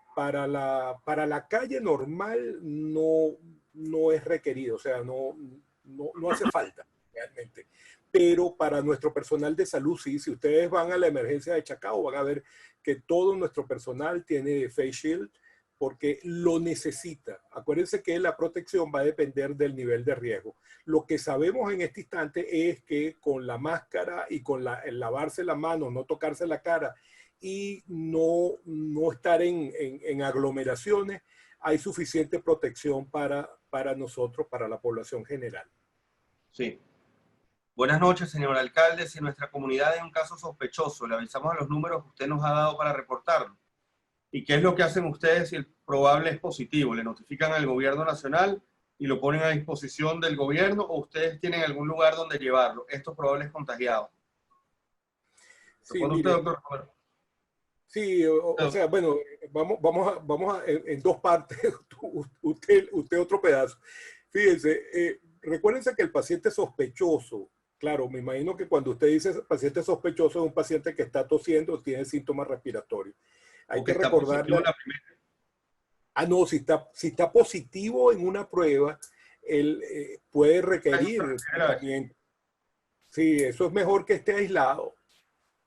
la calle normal no es requerido, o sea, no hace falta realmente. Pero para nuestro personal de salud, sí, si ustedes van a la emergencia de Chacao, van a ver que todo nuestro personal tiene face shield porque lo necesita. Acuérdense que la protección va a depender del nivel de riesgo. Lo que sabemos en este instante es que con la máscara y con el lavarse las manos, no tocarse la cara y no estar en aglomeraciones, hay suficiente protección para nosotros, para la población general. Sí. Buenas noches, señor alcalde. Si nuestra comunidad es un caso sospechoso, le avisamos a los números que usted nos ha dado para reportarlo. ¿Y qué es lo que hacen ustedes si el probable es positivo? ¿Le notifican al gobierno nacional y lo ponen a disposición del gobierno o ustedes tienen algún lugar donde llevarlo, estos probables contagiados? Sí, ¿Responde usted, mire, doctor? sí, o sea, bueno, vamos en dos partes, usted otro pedazo. Fíjense, recuérdense que el paciente sospechoso, claro, me imagino que cuando usted dice paciente sospechoso es un paciente que está tosiendo, tiene síntomas respiratorios. Hay que recordarle. No, si está positivo en una prueba, él puede requerir tratamiento. Sí, eso es mejor que esté aislado.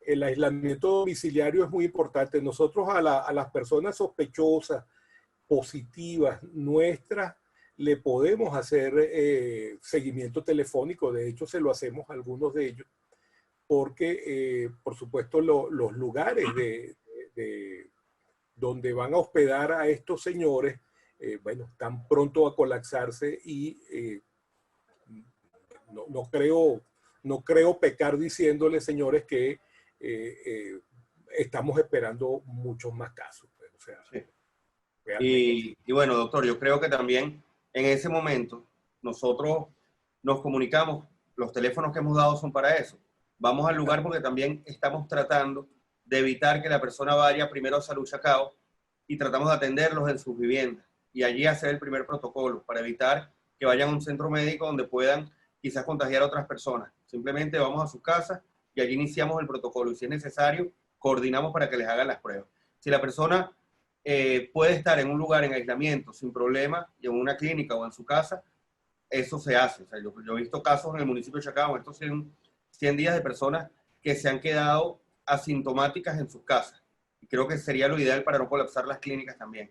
el aislamiento domiciliario es muy importante. Nosotros a las personas sospechosas, positivas nuestras, le podemos hacer seguimiento telefónico. De hecho, se lo hacemos a algunos de ellos, porque, por supuesto, los lugares donde van a hospedar a estos señores, bueno, están pronto a colapsarse y no creo pecar diciéndole, señores, que estamos esperando muchos más casos. O sea, Sí. realmente. Y bueno, doctor, yo creo que también en ese momento nosotros nos comunicamos, los teléfonos que hemos dado son para eso. Vamos al lugar porque también estamos tratando de evitar que la persona vaya primero a Salud Chacao y tratamos de atenderlos en sus viviendas y allí hacer el primer protocolo para evitar que vayan a un centro médico donde puedan quizás contagiar a otras personas. Simplemente vamos a sus casas y allí iniciamos el protocolo y si es necesario, coordinamos para que les hagan las pruebas. Si la persona puede estar en un lugar en aislamiento sin problema y en una clínica o en su casa, eso se hace. O sea, yo he visto casos en el municipio de Chacao, estos 100 días de personas que se han quedado asintomáticas en sus casas. Y creo que sería lo ideal para no colapsar las clínicas también.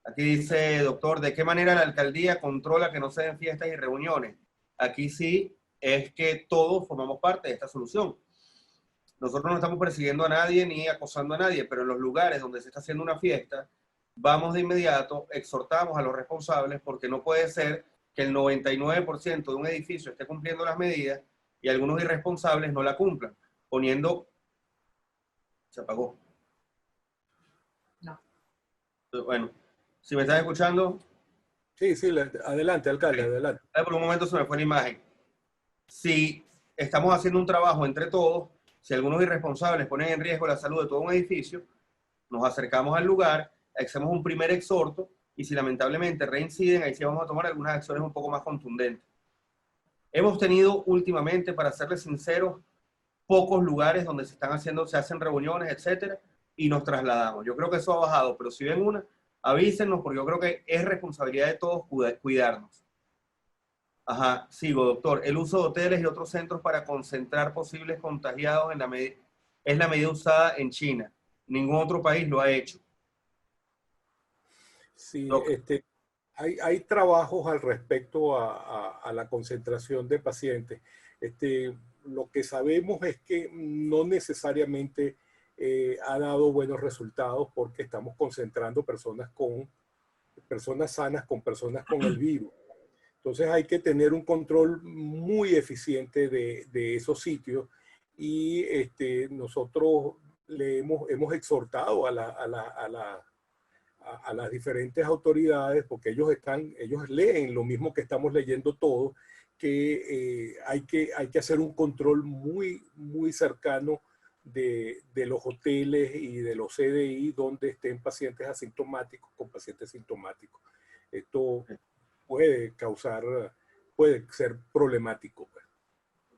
Aquí dice, doctor, ¿de qué manera la alcaldía controla que no se den fiestas y reuniones? Aquí sí es que todos formamos parte de esta solución. Nosotros no estamos persiguiendo a nadie ni acosando a nadie, pero en los lugares donde se está haciendo una fiesta, vamos de inmediato, exhortamos a los responsables, porque no puede ser que el 99% de un edificio esté cumpliendo las medidas y algunos irresponsables no la cumplan, poniendo... Se apagó. No. Bueno, si me estás escuchando... Sí, sí, adelante, alcalde, adelante. Por un momento se me fue la imagen. Si estamos haciendo un trabajo entre todos, si algunos irresponsables ponen en riesgo la salud de todo un edificio, nos acercamos al lugar, hacemos un primer exhorto y si lamentablemente reinciden, ahí sí vamos a tomar algunas acciones un poco más contundentes. Hemos tenido últimamente, para serles sinceros, pocos lugares donde se hacen reuniones, etcétera, y nos trasladamos. Yo creo que eso ha bajado, pero si ven una, avísenos, porque yo creo que es responsabilidad de todos cuidarnos. Ajá, sigo, doctor. El uso de hoteles y otros centros para concentrar posibles contagiados es la medida usada en China. Ningún otro país lo ha hecho. Sí, hay trabajos al respecto a la concentración de pacientes. Lo que sabemos es que no necesariamente ha dado buenos resultados porque estamos concentrando personas sanas con personas con el virus. Entonces hay que tener un control muy eficiente de esos sitios y nosotros le hemos exhortado a las diferentes autoridades, porque ellos leen lo mismo que estamos leyendo todos, que hay que hacer un control muy, muy cercano de los hoteles y de los CDI donde estén pacientes asintomáticos con pacientes sintomáticos. Esto puede ser problemático.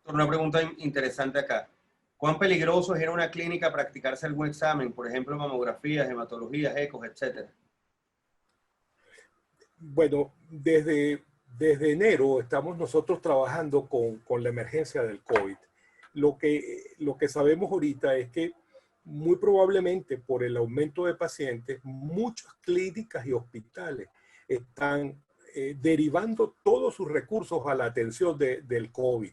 Una pregunta interesante acá. ¿Cuán peligroso es ir a una clínica a practicarse algún examen, por ejemplo, mamografías, hematologías, ecos, etcétera? Bueno, desde enero estamos nosotros trabajando con la emergencia del COVID. Lo que sabemos ahorita es que muy probablemente por el aumento de pacientes, muchas clínicas y hospitales están derivando todos sus recursos a la atención del COVID.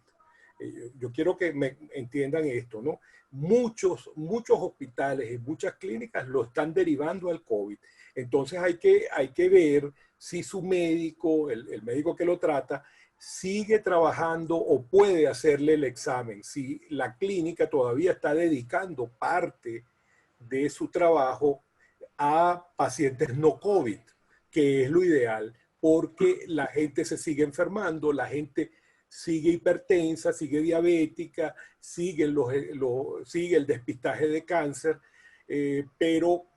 Yo quiero que me entiendan esto, ¿no? Muchos hospitales y muchas clínicas lo están derivando al COVID. Entonces hay que ver si su médico, el médico que lo trata, sigue trabajando o puede hacerle el examen. Si la clínica todavía está dedicando parte de su trabajo a pacientes no COVID, que es lo ideal, porque la gente se sigue enfermando, la gente sigue hipertensa, sigue diabética, sigue el despistaje de cáncer, pero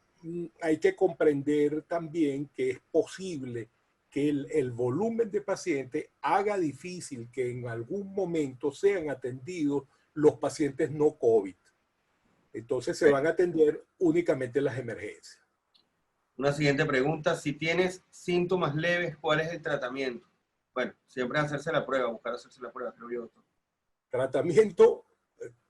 hay que comprender también que es posible que el volumen de pacientes haga difícil que en algún momento sean atendidos los pacientes no COVID. Entonces se van a atender únicamente las emergencias. Una siguiente pregunta, si tienes síntomas leves, ¿cuál es el tratamiento? Bueno, siempre hacerse la prueba, buscar hacerse la prueba, creo yo, doctor.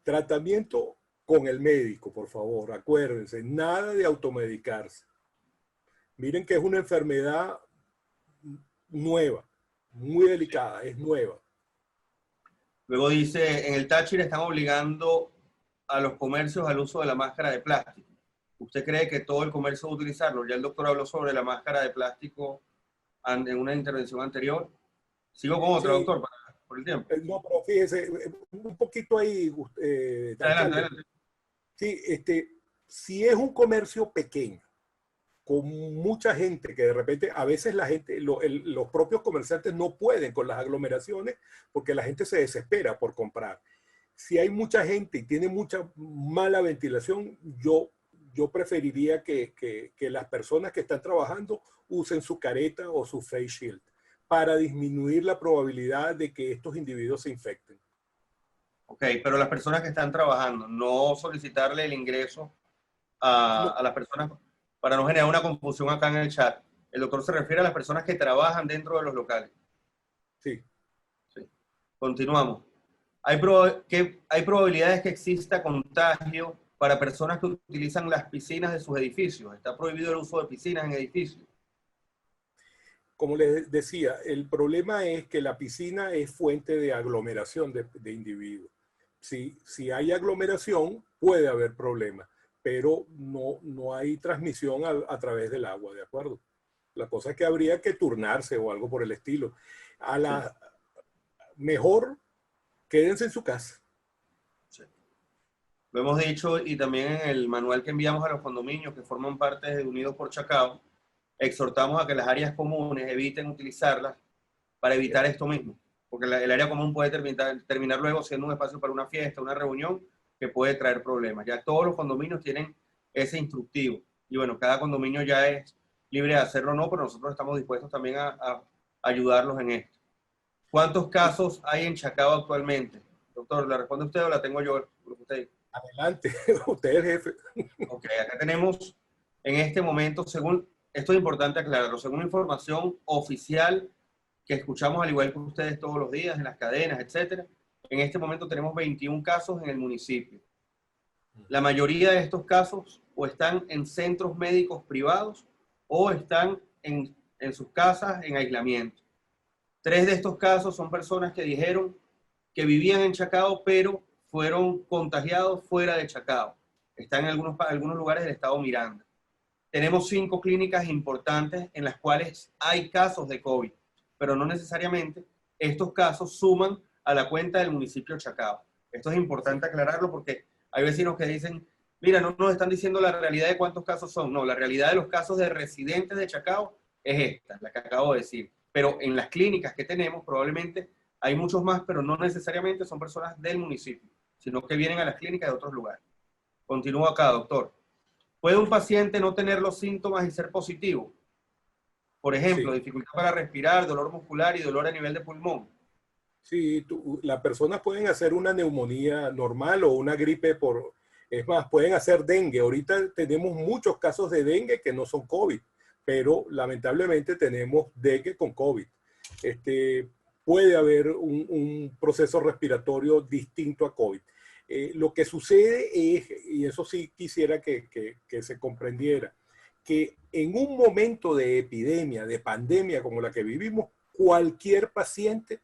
Tratamiento con el médico, por favor. Acuérdense, nada de automedicarse. Miren que es una enfermedad nueva, muy delicada, es nueva. Luego dice, en el Táchira están obligando a los comercios al uso de la máscara de plástico. ¿Usted cree que todo el comercio va a utilizarlo? Ya el doctor habló sobre la máscara de plástico en una intervención anterior. Sigo con otra, Sí, doctor, por el tiempo. no, pero fíjese, un poquito ahí, Adelante, alcalde. adelante. Sí, si es un comercio pequeño, con mucha gente, que de repente a veces la gente, los propios comerciantes no pueden con las aglomeraciones porque la gente se desespera por comprar. Si hay mucha gente y tiene mucha mala ventilación, yo preferiría que las personas que están trabajando usen su careta o su face shield para disminuir la probabilidad de que estos individuos se infecten. Ok, pero las personas que están trabajando, no solicitarle el ingreso No, a las personas para no generar una confusión acá en el chat. El doctor se refiere a las personas que trabajan dentro de los locales. sí. Sí. Continuamos. Hay probabilidades que exista contagio para personas que utilizan las piscinas de sus edificios. Está prohibido el uso de piscinas en edificios. Como les decía, el problema es que la piscina es fuente de aglomeración de individuos. Si hay aglomeración, puede haber problemas, pero no hay transmisión a través del agua, ¿de acuerdo? La cosa es que habría que turnarse o algo por el estilo. Sí, Mejor quédense en su casa. sí. Lo hemos dicho y también en el manual que enviamos a los condominios que forman parte de Unidos por Chacao, exhortamos a que las áreas comunes eviten utilizarlas para evitar esto mismo, porque el área común puede terminar luego siendo un espacio para una fiesta, una reunión que puede traer problemas. Ya todos los condominios tienen ese instructivo y bueno, cada condominio ya es libre de hacerlo o no, pero nosotros estamos dispuestos también a ayudarlos en esto. ¿Cuántos casos hay en Chacao actualmente? Doctor, ¿la responde usted o la tengo yo? Usted. Adelante, usted es jefe. Ok, acá tenemos en este momento, esto es importante aclararlo, según información oficial que escuchamos al igual que ustedes todos los días en las cadenas, etcétera, en este momento tenemos 21 casos en el municipio. La mayoría de estos casos o están en centros médicos privados o están en sus casas en aislamiento. 3 de estos casos son personas que dijeron que vivían en Chacao, pero fueron contagiados fuera de Chacao. Están en algunos lugares del estado Miranda. Tenemos 5 clínicas importantes en las cuales hay casos de COVID, pero no necesariamente estos casos suman a la cuenta del municipio de Chacao. Esto es importante aclararlo porque hay vecinos que dicen, mira, no nos están diciendo la realidad de cuántos casos son. No, la realidad de los casos de residentes de Chacao es esta, la que acabo de decir. Pero en las clínicas que tenemos probablemente hay muchos más, pero no necesariamente son personas del municipio, sino que vienen a las clínicas de otros lugares. Continúo acá, doctor. ¿Puede un paciente no tener los síntomas y ser positivo? Por ejemplo, Sí, dificultad para respirar, dolor muscular y dolor a nivel de pulmón. sí, las personas pueden hacer una neumonía normal o una gripe es más, pueden hacer dengue. Ahorita tenemos muchos casos de dengue que no son COVID, pero lamentablemente tenemos dengue con COVID. Puede haber un proceso respiratorio distinto a COVID. Lo que sucede es, y eso sí quisiera que se comprendiera, que en un momento de epidemia, de pandemia como la que vivimos, cualquier paciente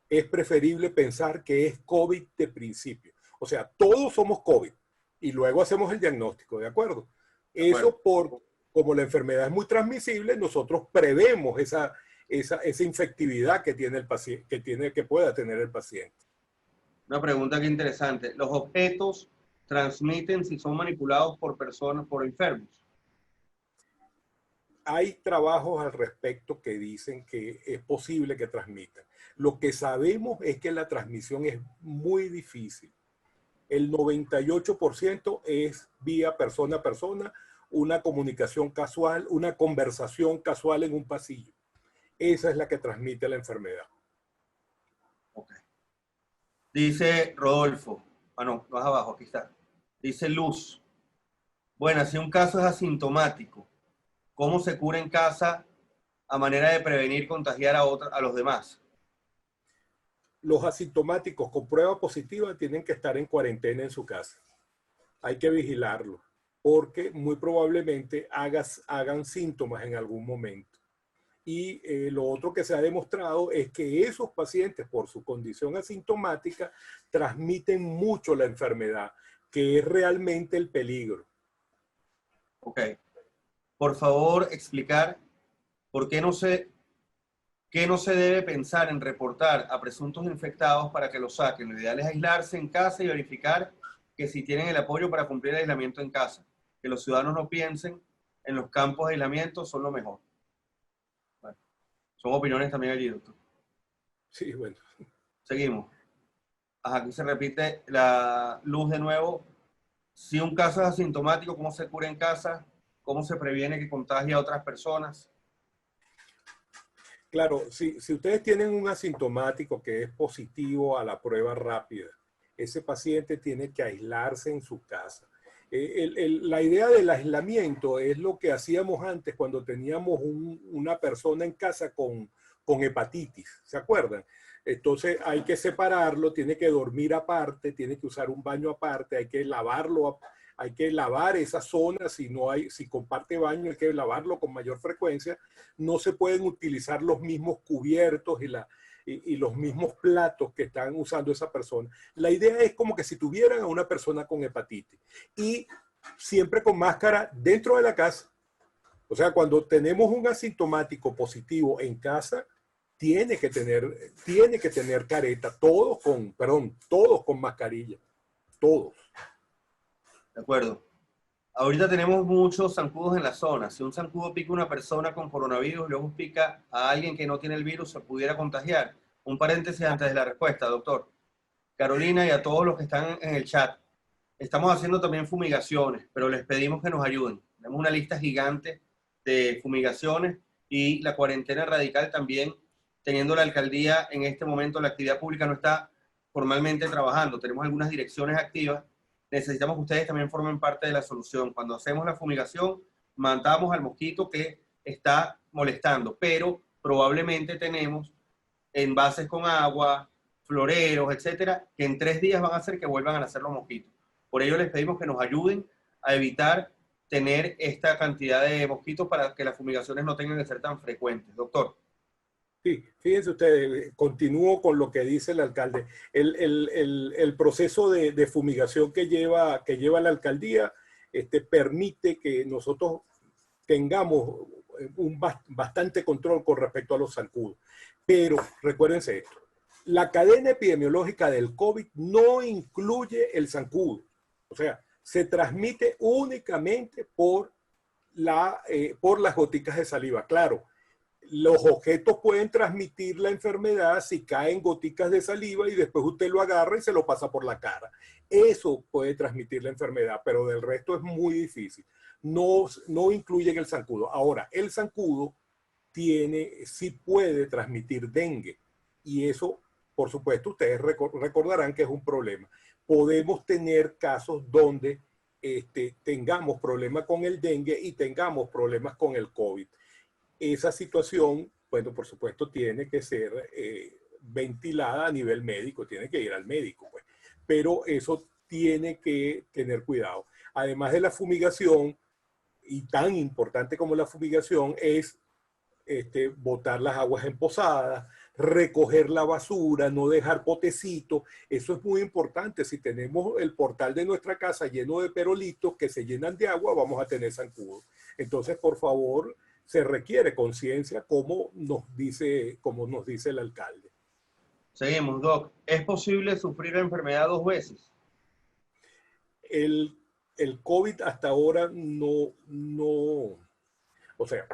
es preferible pensar que es COVID de principio. O sea, todos somos COVID y luego hacemos el diagnóstico, ¿de acuerdo? De acuerdo. Como la enfermedad es muy transmisible, nosotros prevemos esa infectividad que tiene el paciente, que pueda tener el paciente. Una pregunta que interesante. ¿Los objetos transmiten si son manipulados por personas, por enfermos? Hay trabajos al respecto que dicen que es posible que transmitan. Lo que sabemos es que la transmisión es muy difícil. El 98% es vía persona a persona, una comunicación casual, una conversación casual en un pasillo. Esa es la que transmite la enfermedad. Okay. Dice Rodolfo. Ah, no, más abajo, aquí está. Dice Luz. Bueno, si un caso es asintomático, ¿cómo se cura en casa a manera de prevenir contagiar a los demás? Los asintomáticos con prueba positiva tienen que estar en cuarentena en su casa. hay que vigilarlo, porque muy probablemente hagan síntomas en algún momento. Y lo otro que se ha demostrado es que esos pacientes, por su condición asintomática, transmiten mucho la enfermedad, que es realmente el peligro. Ok. Por favor, explicar por qué no se debe pensar en reportar a presuntos infectados para que los saquen. Lo ideal es aislarse en casa y verificar que si tienen el apoyo para cumplir el aislamiento en casa. Que los ciudadanos no piensen en los campos de aislamiento son lo mejor. Bueno, son opiniones también allí, doctor. Sí, bueno. Seguimos. Ajá, aquí se repite la luz de nuevo. Si un caso es asintomático, ¿cómo se cura en casa? ¿Cómo se previene que contagie a otras personas? Claro, si ustedes tienen un asintomático que es positivo a la prueba rápida, ese paciente tiene que aislarse en su casa. La idea del aislamiento es lo que hacíamos antes cuando teníamos una persona en casa con hepatitis, ¿se acuerdan? Entonces hay que separarlo, tiene que dormir aparte, tiene que usar un baño aparte, hay que lavarlo, hay que lavar esa zona, si comparte baño hay que lavarlo con mayor frecuencia. No se pueden utilizar los mismos cubiertos y los mismos platos que están usando esa persona. La idea es como que si tuvieran a una persona con hepatitis y siempre con máscara dentro de la casa. O sea, cuando tenemos un asintomático positivo en casa, tiene que tener careta, todos con mascarilla, todos. De acuerdo. Ahorita tenemos muchos zancudos en la zona. Si un zancudo pica a una persona con coronavirus y luego pica a alguien que no tiene el virus, se pudiera contagiar. Un paréntesis antes de la respuesta, doctor. Carolina y a todos los que están en el chat. Estamos haciendo también fumigaciones, pero les pedimos que nos ayuden. Tenemos una lista gigante de fumigaciones y la cuarentena radical también, teniendo la alcaldía en este momento, la actividad pública no está formalmente trabajando. Tenemos algunas direcciones activas. Necesitamos que ustedes también formen parte de la solución. Cuando hacemos la fumigación, matamos al mosquito que está molestando, pero probablemente tenemos envases con agua, floreros, etcétera, que en 3 días van a hacer que vuelvan a nacer los mosquitos. Por ello les pedimos que nos ayuden a evitar tener esta cantidad de mosquitos para que las fumigaciones no tengan que ser tan frecuentes. Doctor. Sí, fíjense ustedes, continúo con lo que dice el alcalde. El proceso de fumigación que lleva la alcaldía permite que nosotros tengamos bastante control con respecto a los zancudos. Pero recuérdense esto, la cadena epidemiológica del COVID no incluye el zancudo. O sea, se transmite únicamente por las goticas de saliva. Claro, los objetos pueden transmitir la enfermedad si caen goticas de saliva y después usted lo agarra y se lo pasa por la cara. Eso puede transmitir la enfermedad, pero del resto es muy difícil. No incluyen el zancudo. Ahora, el zancudo sí puede transmitir dengue y eso, por supuesto, ustedes recordarán que es un problema. Podemos tener casos donde tengamos problemas con el dengue y tengamos problemas con el COVID. Esa situación, bueno, por supuesto, tiene que ser ventilada a nivel médico, tiene que ir al médico, pues. Pero eso tiene que tener cuidado. Además de la fumigación, y tan importante como la fumigación, es botar las aguas empozadas, recoger la basura, no dejar potecitos. Eso es muy importante. Si tenemos el portal de nuestra casa lleno de perolitos que se llenan de agua, vamos a tener zancudos. Entonces, por favor, se requiere conciencia, como nos dice el alcalde. Seguimos, Doc. ¿Es posible sufrir la enfermedad 2 veces? El COVID hasta ahora o sea,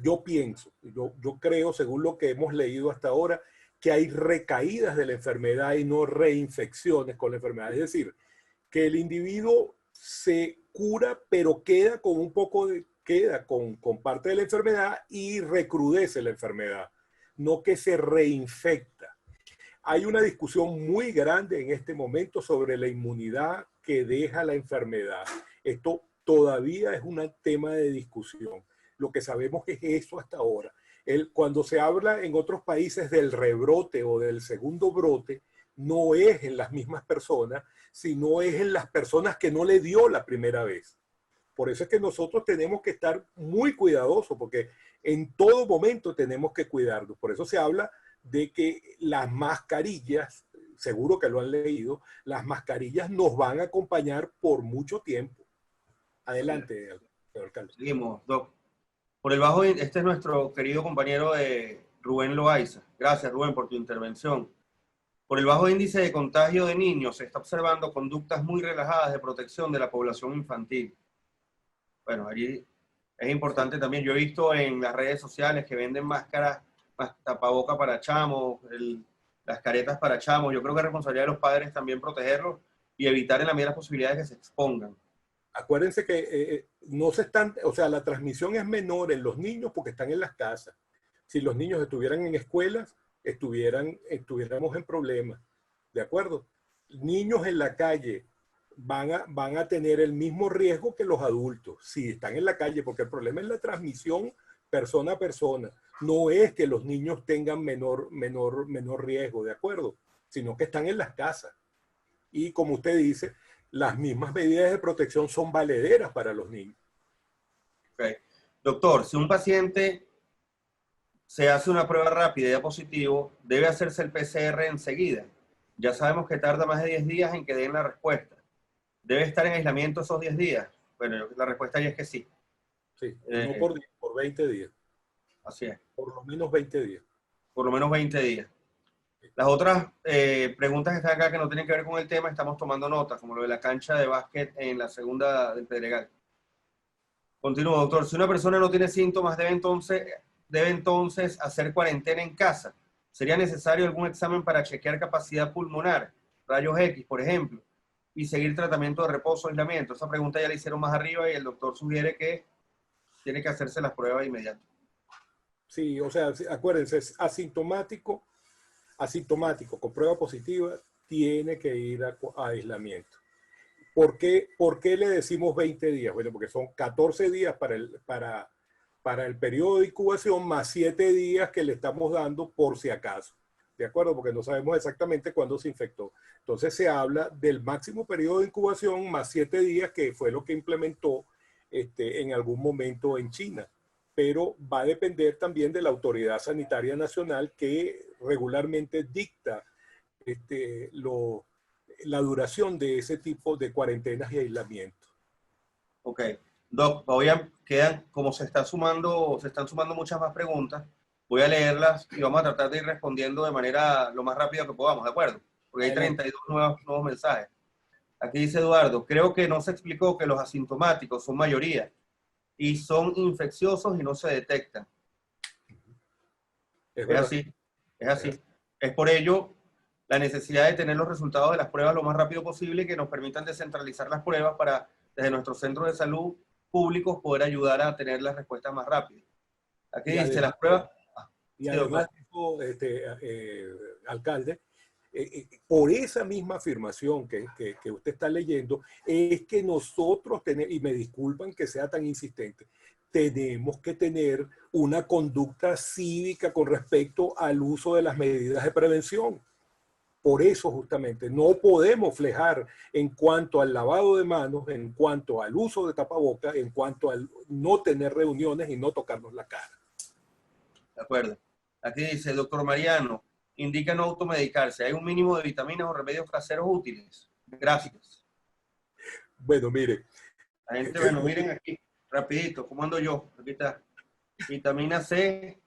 yo pienso, yo creo, según lo que hemos leído hasta ahora, que hay recaídas de la enfermedad y no reinfecciones con la enfermedad. Es decir, que el individuo se cura, pero queda con parte de la enfermedad y recrudece la enfermedad, no que se reinfecta. Hay una discusión muy grande en este momento sobre la inmunidad que deja la enfermedad. Esto todavía es un tema de discusión. Lo que sabemos es eso hasta ahora. Cuando se habla en otros países del rebrote o del segundo brote, no es en las mismas personas, sino es en las personas que no le dio la primera vez. Por eso es que nosotros tenemos que estar muy cuidadosos, porque en todo momento tenemos que cuidarnos. Por eso se habla de que las mascarillas, seguro que lo han leído, las mascarillas nos van a acompañar por mucho tiempo. Adelante, señor alcalde. Seguimos, Doc. Por el bajo, este es nuestro querido compañero Rubén Loaiza. Gracias, Rubén, por tu intervención. Por el bajo índice de contagio de niños, se está observando conductas muy relajadas de protección de la población infantil. Bueno, allí es importante también. Yo he visto en las redes sociales que venden máscaras, tapabocas para chamos, las caretas para chamos. Yo creo que es responsabilidad de los padres también protegerlos y evitar en la medida de las posibilidades que se expongan. Acuérdense que no se están, o sea, la transmisión es menor en los niños porque están en las casas. Si los niños estuvieran en escuelas, estuviéramos en problemas. ¿De acuerdo? Niños en la calle van a tener el mismo riesgo que los adultos si están en la calle, porque el problema es la transmisión persona a persona. No es que los niños tengan menor riesgo, ¿de acuerdo? Sino que están en las casas. Y como usted dice, las mismas medidas de protección son valederas para los niños. Okay. Doctor, si un paciente se hace una prueba rápida y da positivo, debe hacerse el PCR enseguida. Ya sabemos que tarda más de 10 días en que den la respuesta. ¿Debe estar en aislamiento esos 10 días? Bueno, la respuesta ya es que sí. Sí, no por 20 días. Así es. Por lo menos 20 días. Por lo menos 20 días. Las otras preguntas que están acá que no tienen que ver con el tema, estamos tomando nota, como lo de la cancha de básquet en la segunda del Pedregal. Continúo, doctor. Si una persona no tiene síntomas, debe entonces hacer cuarentena en casa. ¿Sería necesario algún examen para chequear capacidad pulmonar, rayos X, por ejemplo, y seguir tratamiento de reposo o aislamiento? Esa pregunta ya la hicieron más arriba y el doctor sugiere que tiene que hacerse las pruebas inmediatas. Sí, o sea, acuérdense, es asintomático, con prueba positiva, tiene que ir a aislamiento. ¿Por qué le decimos 20 días? Bueno, porque son 14 días para el periodo de incubación más 7 días que le estamos dando por si acaso. ¿De acuerdo? Porque no sabemos exactamente cuándo se infectó. Entonces se habla del máximo periodo de incubación más 7 días, que fue lo que implementó en algún momento en China. Pero va a depender también de la Autoridad Sanitaria Nacional, que regularmente dicta la duración de ese tipo de cuarentenas y aislamiento. Ok. Doc, como se están sumando muchas más preguntas, voy a leerlas y vamos a tratar de ir respondiendo de manera lo más rápido que podamos, ¿de acuerdo? Porque hay 32 nuevos mensajes. Aquí dice Eduardo, creo que no se explicó que los asintomáticos son mayoría y son infecciosos y no se detectan. Es así, es así. Es por ello la necesidad de tener los resultados de las pruebas lo más rápido posible y que nos permitan descentralizar las pruebas para, desde nuestros centros de salud públicos, poder ayudar a tener las respuestas más rápidas. Aquí y dice, además, las pruebas... Y además, alcalde, por esa misma afirmación que usted está leyendo, es que nosotros tenemos, y me disculpan que sea tan insistente, tenemos que tener una conducta cívica con respecto al uso de las medidas de prevención. Por eso justamente no podemos flejar en cuanto al lavado de manos, en cuanto al uso de tapabocas, en cuanto al no tener reuniones y no tocarnos la cara. De acuerdo. Aquí dice, doctor Mariano, indica no automedicarse. ¿Hay un mínimo de vitaminas o remedios caseros útiles? Gracias. Bueno, mire. La gente, bueno, miren aquí, rapidito, ¿cómo ando yo? Aquí está. Vitamina C.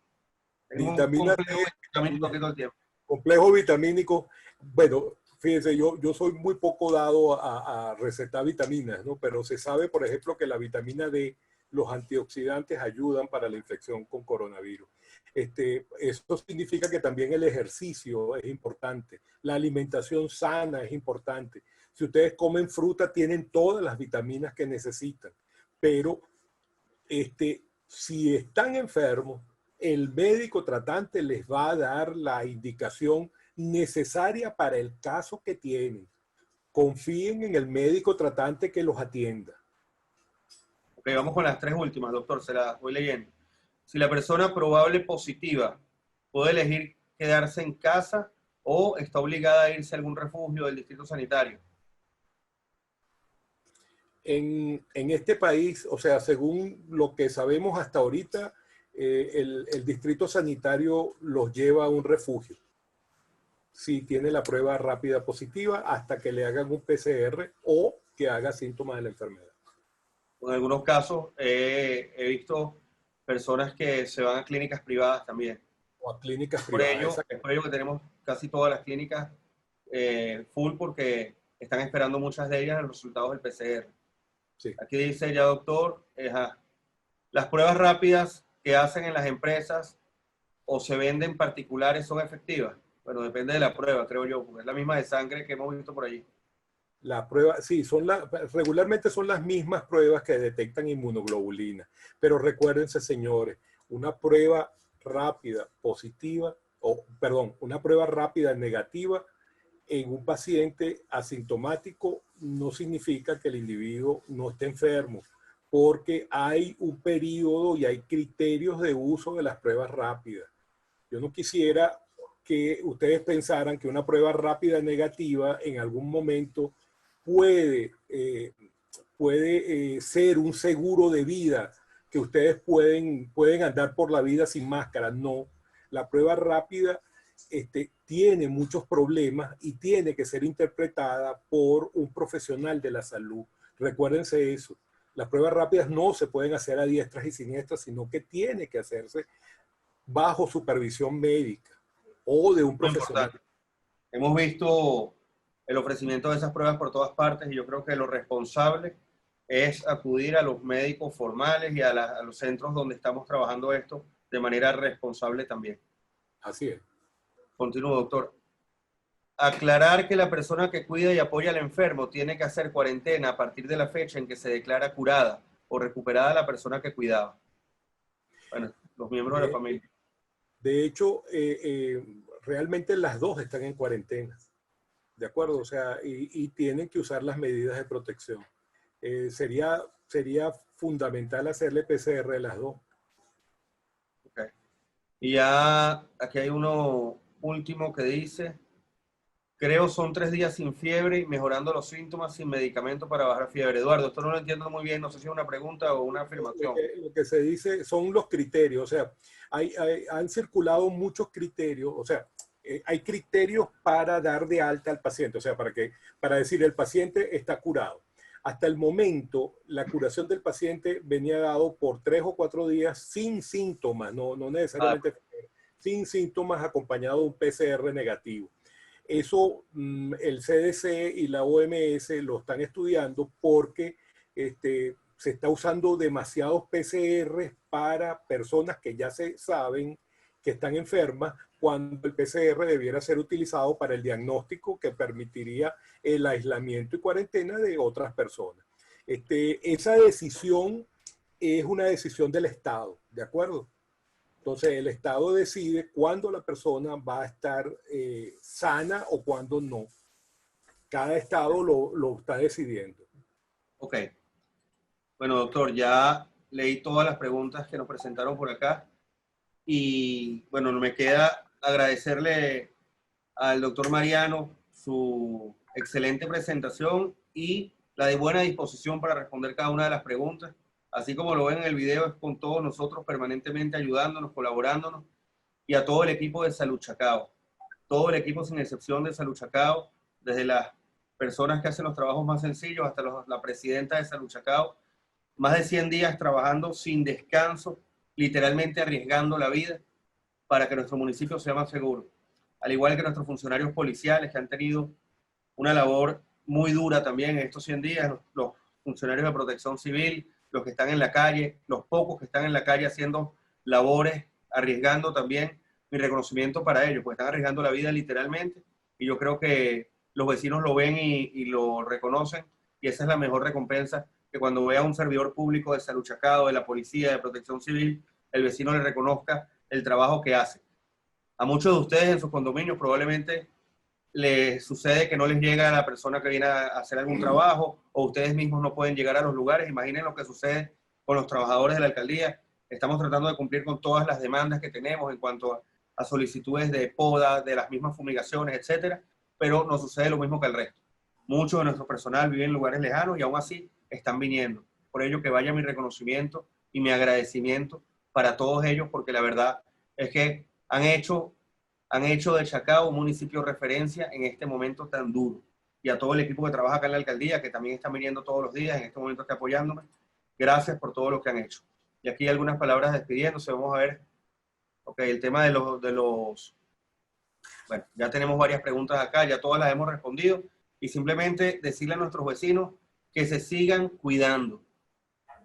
Tengo vitamina un complejo vitamínico aquí todo el tiempo. Complejo vitamínico. Bueno, fíjense, yo soy muy poco dado a recetar vitaminas, ¿no? Pero se sabe, por ejemplo, que la vitamina D, los antioxidantes ayudan para la infección con coronavirus. Eso significa que también el ejercicio es importante, la alimentación sana es importante. Si ustedes comen fruta, tienen todas las vitaminas que necesitan, pero si están enfermos, el médico tratante les va a dar la indicación necesaria para el caso que tienen. Confíen en el médico tratante que los atienda. Ok, vamos con las 3 últimas, doctor, se las voy leyendo. Si la persona probable positiva puede elegir quedarse en casa o está obligada a irse a algún refugio del distrito sanitario? En este país, o sea, según lo que sabemos hasta ahorita, el distrito sanitario los lleva a un refugio si tiene la prueba rápida positiva hasta que le hagan un PCR o que haga síntomas de la enfermedad. En algunos casos he visto personas que se van a clínicas privadas también. O a clínicas privadas. Es por ello que tenemos casi todas las clínicas full, porque están esperando muchas de ellas los resultados del PCR. Sí. Aquí dice ya, doctor, las pruebas rápidas que hacen en las empresas o se venden particulares son efectivas. Bueno, depende de la prueba, creo yo, porque es la misma de sangre que hemos visto por allí. La prueba, sí, regularmente son las mismas pruebas que detectan inmunoglobulina. Pero recuérdense, señores, una prueba rápida positiva, una prueba rápida negativa en un paciente asintomático no significa que el individuo no esté enfermo, porque hay un periodo y hay criterios de uso de las pruebas rápidas. Yo no quisiera que ustedes pensaran que una prueba rápida negativa en algún momento puede ser un seguro de vida, que ustedes pueden andar por la vida sin máscara. No, la prueba rápida tiene muchos problemas y tiene que ser interpretada por un profesional de la salud. Recuérdense eso. Las pruebas rápidas no se pueden hacer a diestras y siniestras, sino que tiene que hacerse bajo supervisión médica o de un profesional. Hemos visto el ofrecimiento de esas pruebas por todas partes y yo creo que lo responsable es acudir a los médicos formales y a los centros donde estamos trabajando esto de manera responsable también. Así es. Continúo, doctor. Aclarar que la persona que cuida y apoya al enfermo tiene que hacer cuarentena a partir de la fecha en que se declara curada o recuperada la persona que cuidaba. Bueno, los miembros de la familia. De hecho, realmente las dos están en cuarentena, ¿de acuerdo? O sea, y tienen que usar las medidas de protección. Sería fundamental hacerle PCR a las dos. Okay. Y ya aquí hay uno último que dice, creo son 3 días sin fiebre y mejorando los síntomas sin medicamento para bajar fiebre. Eduardo, esto no lo entiendo muy bien, no sé si es una pregunta o una afirmación. Lo que se dice son los criterios, o sea, han circulado muchos criterios, o sea, hay criterios para dar de alta al paciente, o sea, para decir el paciente está curado. Hasta el momento, la curación del paciente venía dado por 3 o 4 días sin síntomas, no necesariamente sin síntomas, acompañado de un PCR negativo. Eso el CDC y la OMS lo están estudiando porque se está usando demasiados PCR para personas que ya se saben que están enfermas, cuando el PCR debiera ser utilizado para el diagnóstico que permitiría el aislamiento y cuarentena de otras personas. Esa decisión es una decisión del Estado, ¿de acuerdo? Entonces el Estado decide cuándo la persona va a estar sana o cuándo no. Cada Estado lo está decidiendo. Ok. Bueno, doctor, ya leí todas las preguntas que nos presentaron por acá. Y bueno, me queda agradecerle al doctor Mariano su excelente presentación y la de buena disposición para responder cada una de las preguntas. Así como lo ven en el video, es con todos nosotros permanentemente ayudándonos, colaborándonos, y a todo el equipo de Salud Chacao. Todo el equipo sin excepción de Salud Chacao, desde las personas que hacen los trabajos más sencillos hasta la presidenta de Salud Chacao, más de 100 días trabajando sin descanso, literalmente arriesgando la vida para que nuestro municipio sea más seguro. Al igual que nuestros funcionarios policiales que han tenido una labor muy dura también en estos 100 días, los funcionarios de protección civil, los que están en la calle, los pocos que están en la calle haciendo labores, arriesgando también, mi reconocimiento para ellos, porque están arriesgando la vida literalmente, y yo creo que los vecinos lo ven y lo reconocen, y esa es la mejor recompensa, que cuando vea a un servidor público de Salud Chacao, de la policía, de protección civil, el vecino le reconozca el trabajo que hace. A muchos de ustedes en sus condominios probablemente les sucede que no les llega a la persona que viene a hacer algún trabajo, o ustedes mismos no pueden llegar a los lugares. Imaginen lo que sucede con los trabajadores de la alcaldía. Estamos tratando de cumplir con todas las demandas que tenemos en cuanto a solicitudes de poda, de las mismas fumigaciones, etcétera, pero nos sucede lo mismo que el resto. Muchos de nuestro personal viven en lugares lejanos y aún así están viniendo. Por ello que vaya mi reconocimiento y mi agradecimiento para todos ellos, porque la verdad es que han hecho de Chacao un municipio de referencia en este momento tan duro. Y a todo el equipo que trabaja acá en la alcaldía, que también están viniendo todos los días, en este momento está apoyándome, gracias por todo lo que han hecho. Y aquí algunas palabras despidiéndose, vamos a ver, el tema de los bueno, ya tenemos varias preguntas acá, ya todas las hemos respondido, y simplemente decirle a nuestros vecinos que se sigan cuidando.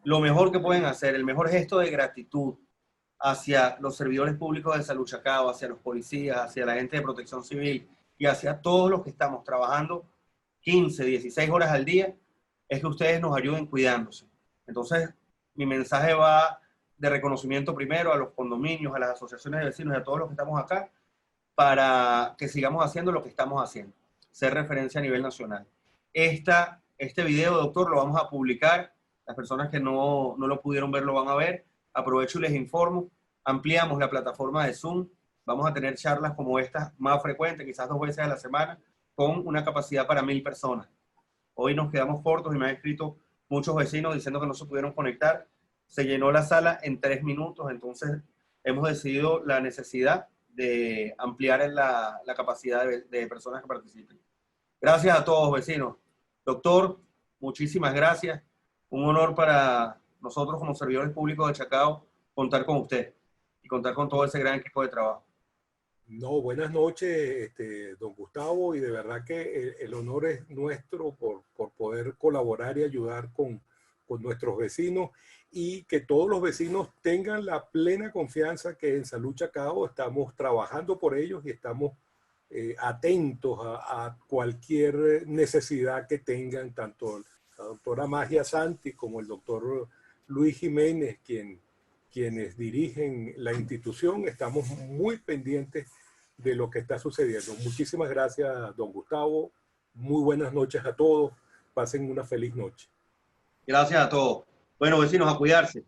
Lo mejor que pueden hacer, el mejor gesto de gratitud hacia los servidores públicos de Salud Chacao, hacia los policías, hacia la gente de protección civil y hacia todos los que estamos trabajando 15, 16 horas al día, es que ustedes nos ayuden cuidándose. Entonces, mi mensaje va de reconocimiento primero a los condominios, a las asociaciones de vecinos y a todos los que estamos acá, para que sigamos haciendo lo que estamos haciendo, ser referencia a nivel nacional. Este video, doctor, lo vamos a publicar. Las personas que no lo pudieron ver lo van a ver. Aprovecho y les informo. Ampliamos la plataforma de Zoom. Vamos a tener charlas como estas más frecuentes, quizás 2 veces a la semana, con una capacidad para 1000 personas. Hoy nos quedamos cortos y me han escrito muchos vecinos diciendo que no se pudieron conectar. Se llenó la sala en 3 minutos, entonces hemos decidido la necesidad de ampliar la capacidad de personas que participen. Gracias a todos, vecinos. Doctor, muchísimas gracias. Un honor para nosotros como servidores públicos de Chacao contar con usted y contar con todo ese gran equipo de trabajo. No, buenas noches, don Gustavo, y de verdad que el honor es nuestro por poder colaborar y ayudar con nuestros vecinos, y que todos los vecinos tengan la plena confianza que en Salud Chacao estamos trabajando por ellos y estamos atentos a cualquier necesidad que tengan, tanto la doctora Magia Santi como el doctor Luis Jiménez, quienes dirigen la institución. Estamos muy pendientes de lo que está sucediendo. Muchísimas gracias, don Gustavo. Muy buenas noches a todos. Pasen una feliz noche. Gracias a todos. Bueno, vecinos, a cuidarse.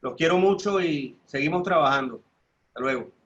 Los quiero mucho y seguimos trabajando. Hasta luego.